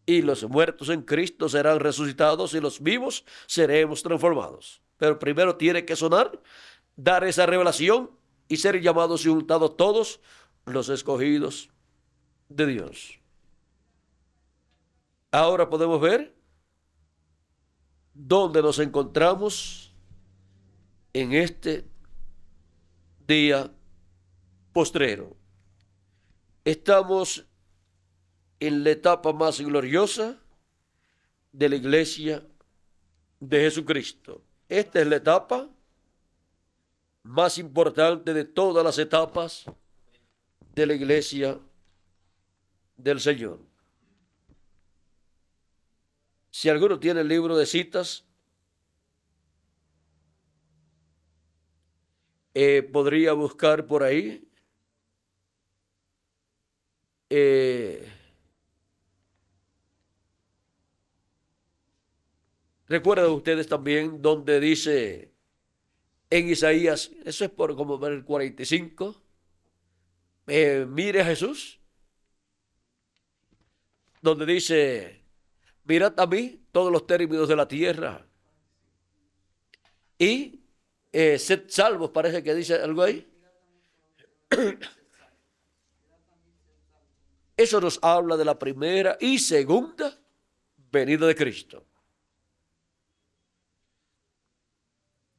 Y los muertos en Cristo serán resucitados y los vivos seremos transformados. Pero primero tiene que sonar, dar esa revelación y ser llamados y juntados todos los escogidos de Dios. Ahora podemos ver donde nos encontramos en este día postrero. Estamos en la etapa más gloriosa de la iglesia de Jesucristo. Esta es la etapa más importante de todas las etapas de la iglesia del Señor. Si alguno tiene el libro de citas, podría buscar por ahí. Recuerdan ustedes también donde dice en Isaías, eso es por como ver el 45, mire a Jesús, donde dice, mirad a mí todos los términos de la tierra y sed salvos, parece que dice algo ahí. Eso nos habla de la primera y segunda venida de Cristo.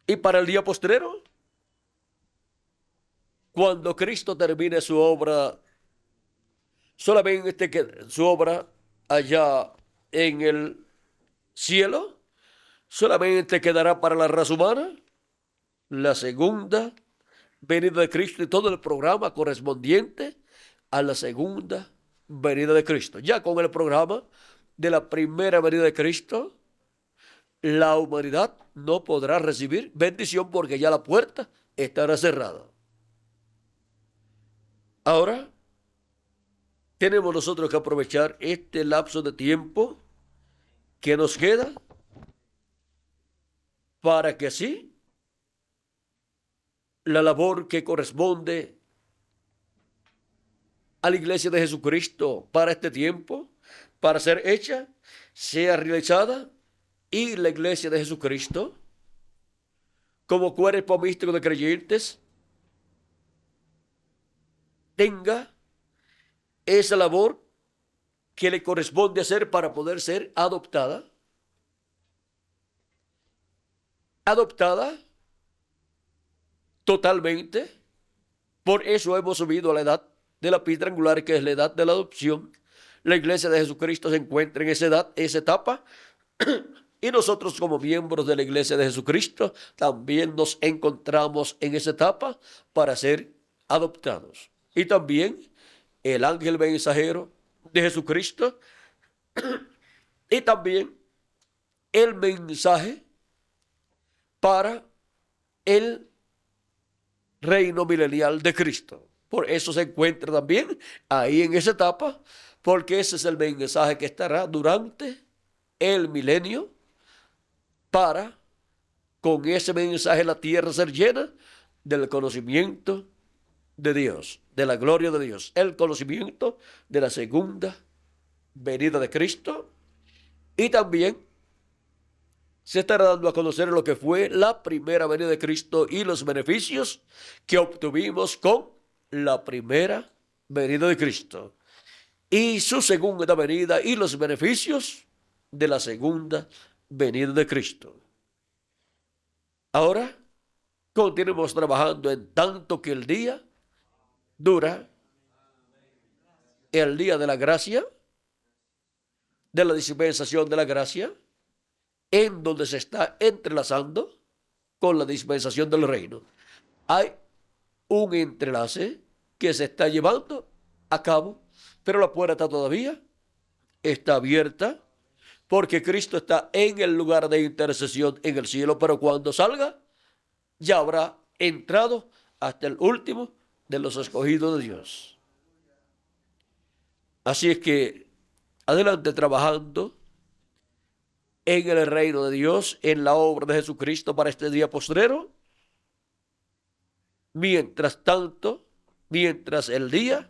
Y para el día postrero, cuando Cristo termine su obra, solamente que su obra allá en el cielo, solamente quedará para la raza humana la segunda venida de Cristo y todo el programa correspondiente a la segunda venida de Cristo. Ya con el programa de la primera venida de Cristo, la humanidad no podrá recibir bendición porque ya la puerta estará cerrada. Ahora, tenemos nosotros que aprovechar este lapso de tiempo que nos queda para que así la labor que corresponde a la iglesia de Jesucristo para este tiempo, para ser hecha, sea realizada y la iglesia de Jesucristo, como cuerpo místico de creyentes, tenga esa labor que le corresponde hacer para poder ser adoptada totalmente. Por eso hemos subido a la edad de la piedra angular, que es la edad de la adopción. La iglesia de Jesucristo se encuentra en esa edad, esa etapa, y nosotros como miembros de la iglesia de Jesucristo también nos encontramos en esa etapa para ser adoptados. Y también el ángel mensajero de Jesucristo y también el mensaje para el reino milenial de Cristo. Por eso se encuentra también ahí en esa etapa, porque ese es el mensaje que estará durante el milenio para, con ese mensaje, la tierra ser llena del conocimiento de Dios, de la gloria de Dios, el conocimiento de la segunda venida de Cristo, y también se estará dando a conocer lo que fue la primera venida de Cristo y los beneficios que obtuvimos con la primera venida de Cristo y su segunda venida y los beneficios de la segunda venida de Cristo. Ahora continuemos trabajando en tanto que el día dura, el día de la gracia, de la dispensación de la gracia, en donde se está entrelazando con la dispensación del reino. Hay un entrelace que se está llevando a cabo, pero la puerta todavía está abierta porque Cristo está en el lugar de intercesión en el cielo, pero cuando salga ya habrá entrado hasta el último de los escogidos de Dios. Así es que adelante trabajando en el reino de Dios, en la obra de Jesucristo para este día postrero. Mientras tanto, mientras el día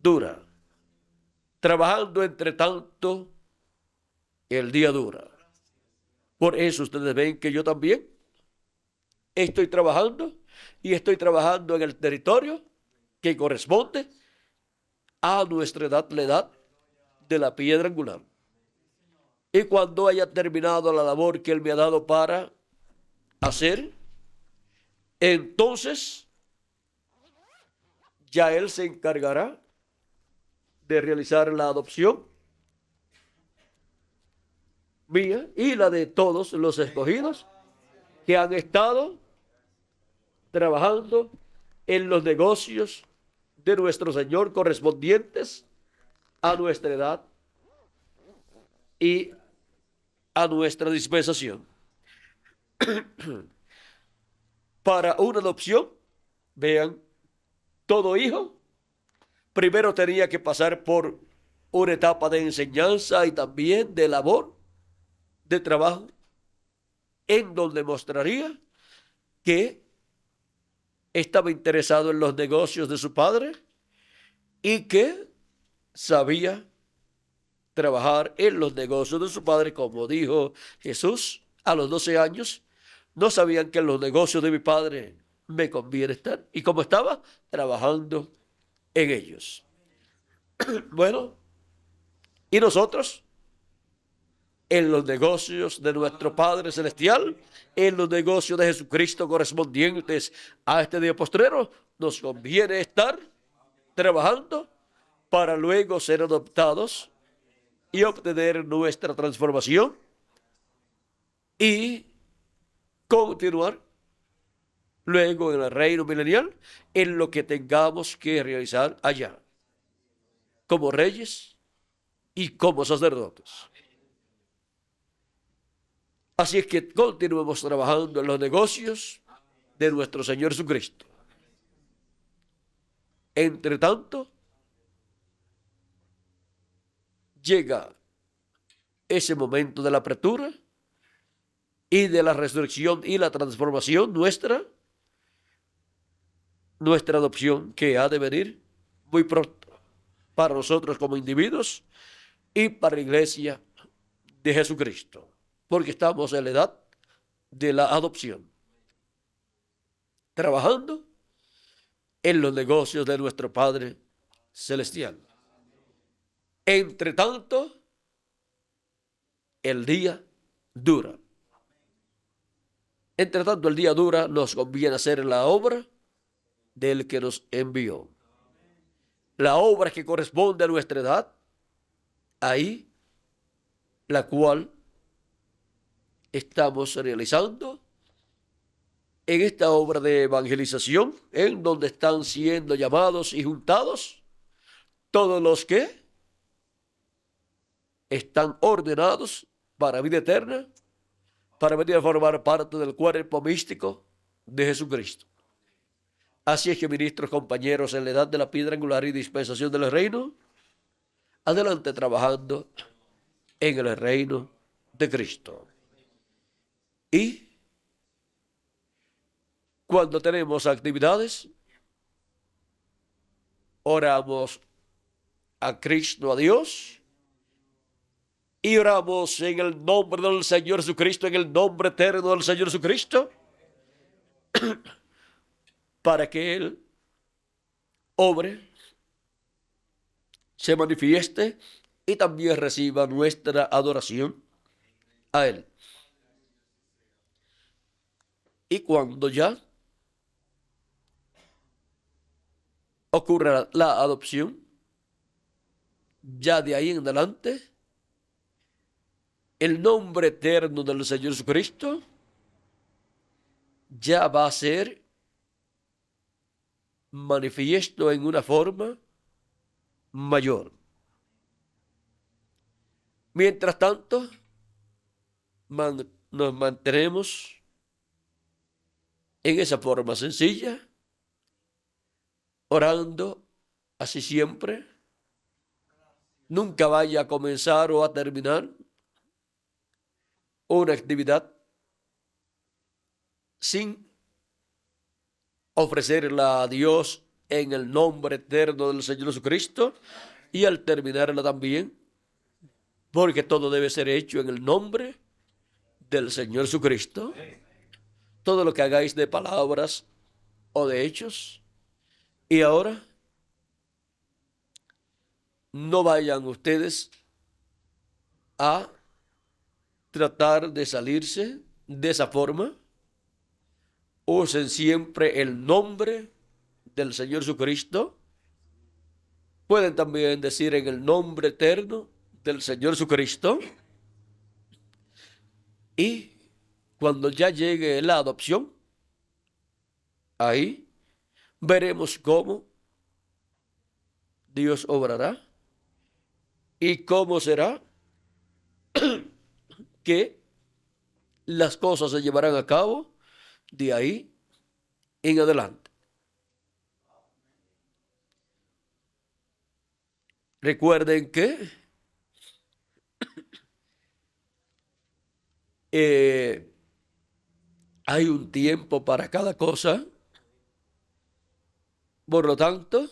dura, trabajando entre tanto, el día dura. Por eso ustedes ven que yo también estoy trabajando y estoy trabajando en el territorio que corresponde a nuestra edad, la edad de la piedra angular. Y cuando haya terminado la labor que Él me ha dado para hacer, entonces ya Él se encargará de realizar la adopción mía y la de todos los escogidos que han estado trabajando en los negocios de nuestro Señor correspondientes a nuestra edad y a nuestra dispensación. Para una adopción, vean, todo hijo primero tenía que pasar por una etapa de enseñanza y también de labor, de trabajo, en donde mostraría que estaba interesado en los negocios de su padre y que sabía trabajar en los negocios de su padre, como dijo Jesús a los 12 años. No sabían que en los negocios de mi padre me conviene estar. ¿Y cómo estaba? Trabajando en ellos. Bueno, ¿y nosotros? En los negocios de nuestro Padre Celestial, en los negocios de Jesucristo correspondientes a este día postrero, nos conviene estar trabajando para luego ser adoptados y obtener nuestra transformación y continuar luego en el reino milenial en lo que tengamos que realizar allá, como reyes y como sacerdotes. Así es que continuemos trabajando en los negocios de nuestro Señor Jesucristo. Entre tanto, llega ese momento de la apertura y de la resurrección y la transformación nuestra adopción, que ha de venir muy pronto para nosotros como individuos y para la iglesia de Jesucristo, porque estamos en la edad de la adopción, trabajando en los negocios de nuestro Padre Celestial. Entre tanto, el día dura. Entre tanto, el día dura, nos conviene hacer la obra del que nos envió. La obra que corresponde a nuestra edad, ahí, la cual estamos realizando en esta obra de evangelización, en donde están siendo llamados y juntados todos los que están ordenados para vida eterna, para venir a formar parte del cuerpo místico de Jesucristo. Así es que, ministros, compañeros, en la edad de la piedra angular y dispensación del reino, adelante trabajando en el reino de Cristo. Y cuando tenemos actividades, oramos a Cristo, a Dios, y oramos en el nombre del Señor Jesucristo, en el nombre eterno del Señor Jesucristo, para que Él obre, se manifieste y también reciba nuestra adoración a Él. Y cuando ya ocurra la adopción, ya de ahí en adelante, el nombre eterno del Señor Jesucristo ya va a ser manifiesto en una forma mayor. Mientras tanto, nos mantenemos en esa forma sencilla, orando así siempre. Nunca vaya a comenzar o a terminar una actividad sin ofrecerla a Dios en el nombre eterno del Señor Jesucristo, y al terminarla también, porque todo debe ser hecho en el nombre del Señor Jesucristo. Todo lo que hagáis de palabras o de hechos. Y ahora, no vayan ustedes a tratar de salirse de esa forma, usen siempre el nombre del Señor Jesucristo. Pueden también decir en el nombre eterno del Señor Jesucristo. Y cuando ya llegue la adopción, ahí veremos cómo Dios obrará y cómo será que las cosas se llevarán a cabo de ahí en adelante. Recuerden que eh, hay un tiempo para cada cosa. Por lo tanto,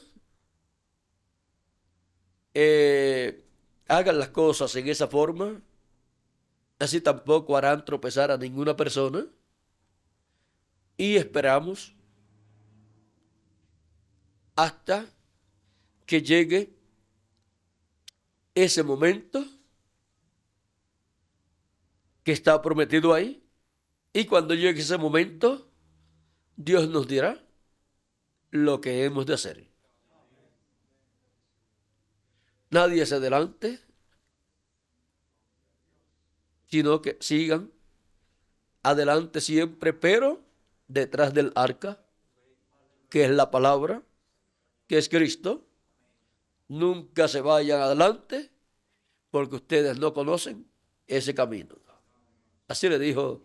hagan las cosas en esa forma. Así tampoco harán tropezar a ninguna persona. Y esperamos hasta que llegue ese momento que está prometido ahí. Y cuando llegue ese momento, Dios nos dirá lo que hemos de hacer. Nadie se adelante, sino que sigan adelante siempre, pero detrás del arca, que es la palabra, que es Cristo. Nunca se vayan adelante, porque ustedes no conocen ese camino. Así le dijo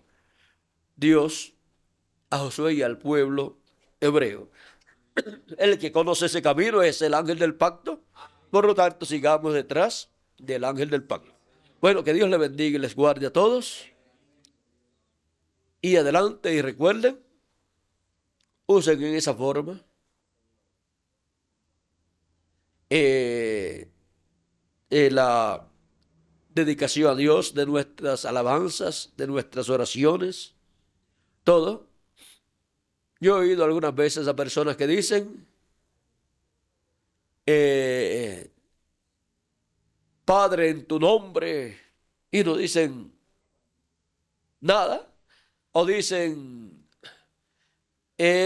Dios a Josué y al pueblo hebreo. El que conoce ese camino es el ángel del pacto. Por lo tanto, sigamos detrás del ángel del pacto. Bueno, que Dios les bendiga y les guarde a todos. Y adelante, y recuerden, usen en esa forma la dedicación a Dios de nuestras alabanzas, de nuestras oraciones, todo. Yo he oído algunas veces a personas que dicen, Padre en tu nombre, y no dicen nada, o dicen,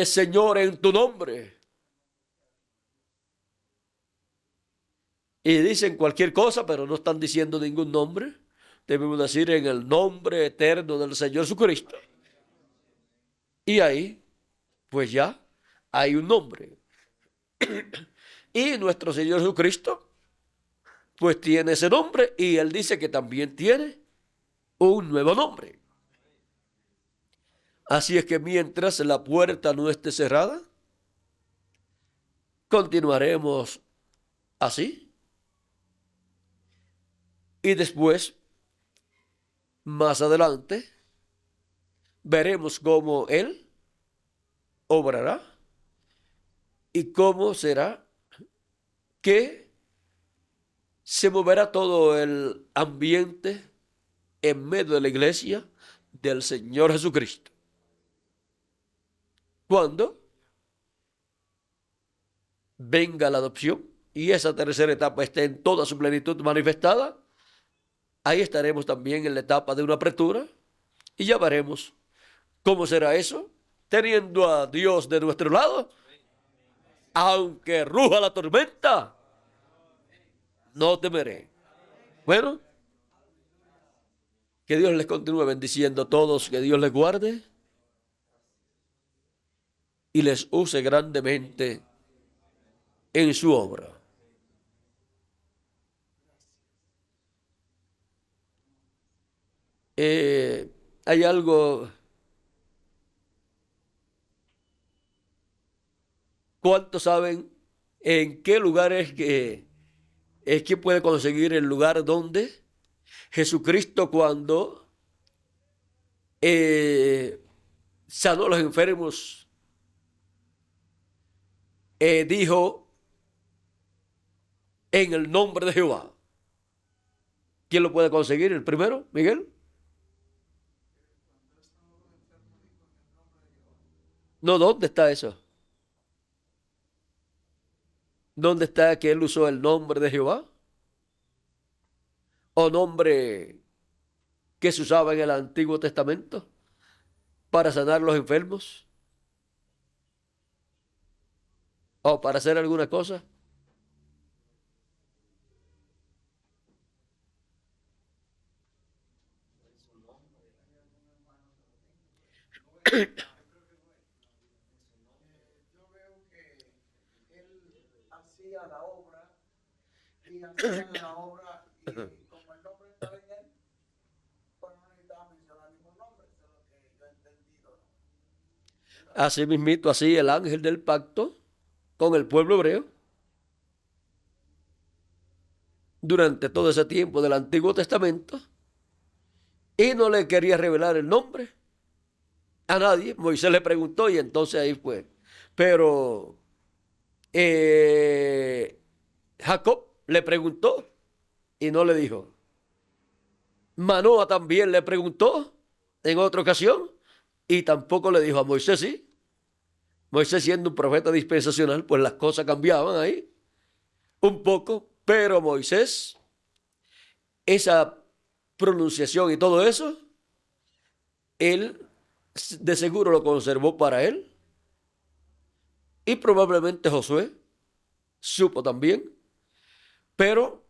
Señor en tu nombre, y dicen cualquier cosa, pero no están diciendo ningún nombre. Debemos decir en el nombre eterno del Señor Jesucristo. Y ahí, pues ya hay un nombre. Y nuestro Señor Jesucristo, pues tiene ese nombre y Él dice que también tiene un nuevo nombre. Así es que mientras la puerta no esté cerrada, continuaremos así. Y después, más adelante, veremos cómo Él obrará y cómo será que se moverá todo el ambiente en medio de la iglesia del Señor Jesucristo. Cuando venga la adopción y esa tercera etapa esté en toda su plenitud manifestada, ahí estaremos también en la etapa de una apertura y ya veremos cómo será eso, teniendo a Dios de nuestro lado. Aunque ruja la tormenta, no temeré. Bueno, que Dios les continúe bendiciendo a todos, que Dios les guarde y les use grandemente en su obra. Hay algo. ¿Cuántos saben en qué lugar es que puede conseguir el lugar donde Jesucristo cuando sanó a los enfermos dijo en el nombre de Jehová? ¿Quién lo puede conseguir? ¿El primero, Miguel? No, ¿dónde está eso? ¿Dónde está que él usó el nombre de Jehová? ¿O nombre que se usaba en el Antiguo Testamento para sanar los enfermos o para hacer alguna cosa? Yo veo que él hacía la obra y hacía la obra y como el nombre estaba en él, pues no necesitaba mencionar ningún nombre, eso es lo que yo he entendido, ¿no? Así mismito, así el ángel del pacto con el pueblo hebreo durante todo ese tiempo del Antiguo Testamento y no le quería revelar el nombre a nadie. Moisés le preguntó y entonces ahí fue. Pero Jacob le preguntó y no le dijo. Manoa también le preguntó en otra ocasión y tampoco le dijo a Moisés, sí. Moisés siendo un profeta dispensacional, pues las cosas cambiaban ahí un poco, pero Moisés, esa pronunciación y todo eso, él de seguro lo conservó para él y probablemente Josué supo también, pero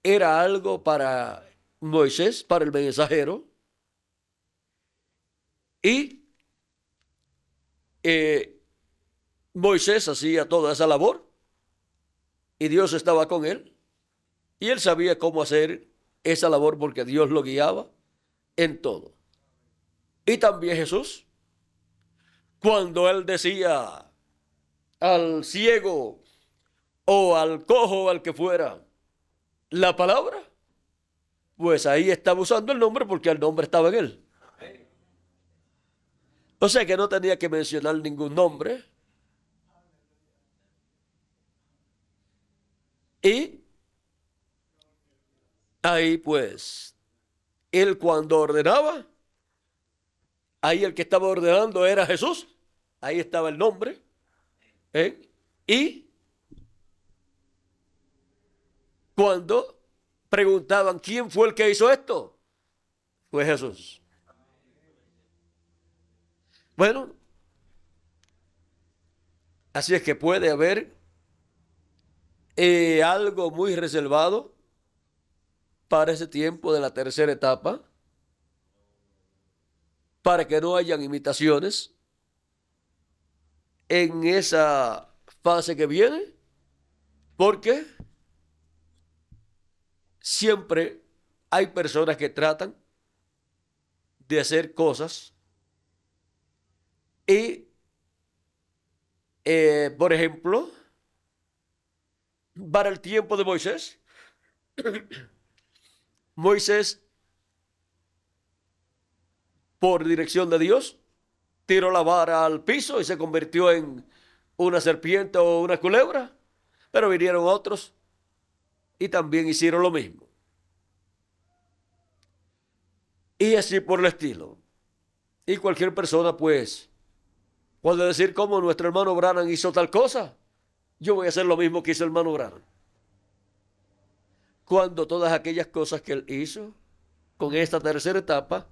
era algo para Moisés, para el mensajero, y eh, Moisés hacía toda esa labor y Dios estaba con él y él sabía cómo hacer esa labor porque Dios lo guiaba en todo. Y también Jesús, cuando él decía al ciego o al cojo o al que fuera la palabra, pues ahí estaba usando el nombre porque el nombre estaba en él. O sea que no tenía que mencionar ningún nombre. Y ahí pues, él cuando ordenaba, ahí el que estaba ordenando era Jesús. Ahí estaba el nombre. ¿Eh? Y cuando preguntaban quién fue el que hizo esto, fue Jesús. Bueno, así es que puede haber algo muy reservado para ese tiempo de la tercera etapa, para que no hayan imitaciones en esa fase que viene, porque siempre hay personas que tratan de hacer cosas y, por ejemplo, para el tiempo de Moisés, Moisés, por dirección de Dios, tiró la vara al piso y se convirtió en una serpiente o una culebra, pero vinieron otros y también hicieron lo mismo. Y así por el estilo. Y cualquier persona, pues, puede decir como nuestro hermano Branham hizo tal cosa, yo voy a hacer lo mismo que hizo el hermano Branham. Cuando todas aquellas cosas que él hizo con esta tercera etapa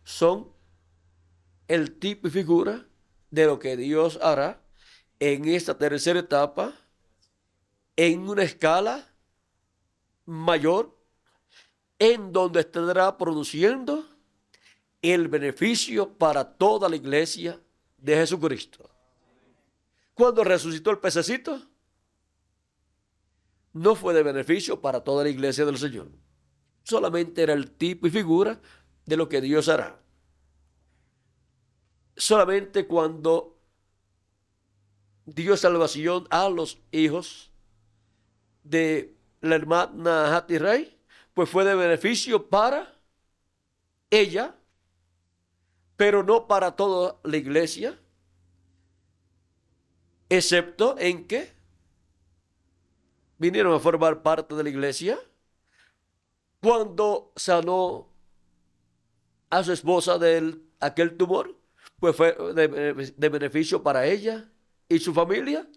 son el tipo y figura de lo que Dios hará en esta tercera etapa en una escala mayor en donde estará produciendo el beneficio para toda la iglesia de Jesucristo. Cuando resucitó el pececito, no fue de beneficio para toda la iglesia del Señor. Solamente era el tipo y figura de lo que Dios hará. Solamente cuando dio salvación a los hijos de la hermana Hattie Ray, pues fue de beneficio para ella, pero no para toda la iglesia, excepto en que vinieron a formar parte de la iglesia cuando sanó a su esposa de aquel tumor, pues fue de beneficio para ella y su familia,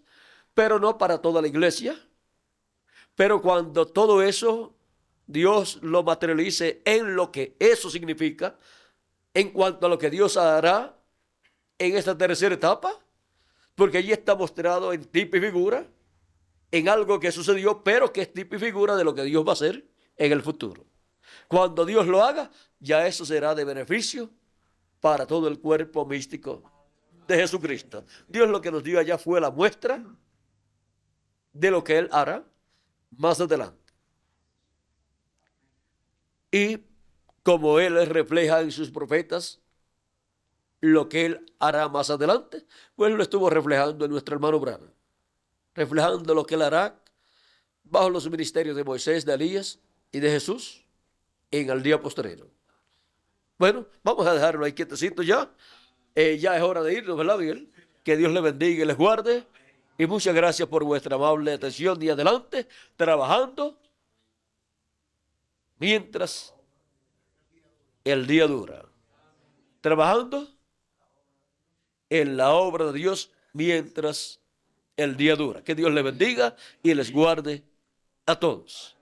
pero no para toda la iglesia. Pero cuando todo eso Dios lo materialice en lo que eso significa, en cuanto a lo que Dios hará en esta tercera etapa, porque allí está mostrado en tipo y figura, en algo que sucedió, pero que es tipo y figura de lo que Dios va a hacer en el futuro. Cuando Dios lo haga, ya eso será de beneficio para todo el cuerpo místico de Jesucristo. Dios lo que nos dio allá fue la muestra de lo que Él hará más adelante. Y como Él refleja en sus profetas lo que Él hará más adelante, pues lo estuvo reflejando en nuestro hermano Branham, reflejando lo que Él hará bajo los ministerios de Moisés, de Elías y de Jesús en el día postrero. Bueno, vamos a dejarlo ahí quietecito ya. Ya es hora de irnos, ¿verdad, Miguel? Que Dios les bendiga y les guarde. Y muchas gracias por vuestra amable atención. Y adelante, trabajando mientras el día dura. Trabajando en la obra de Dios mientras el día dura. Que Dios les bendiga y les guarde a todos.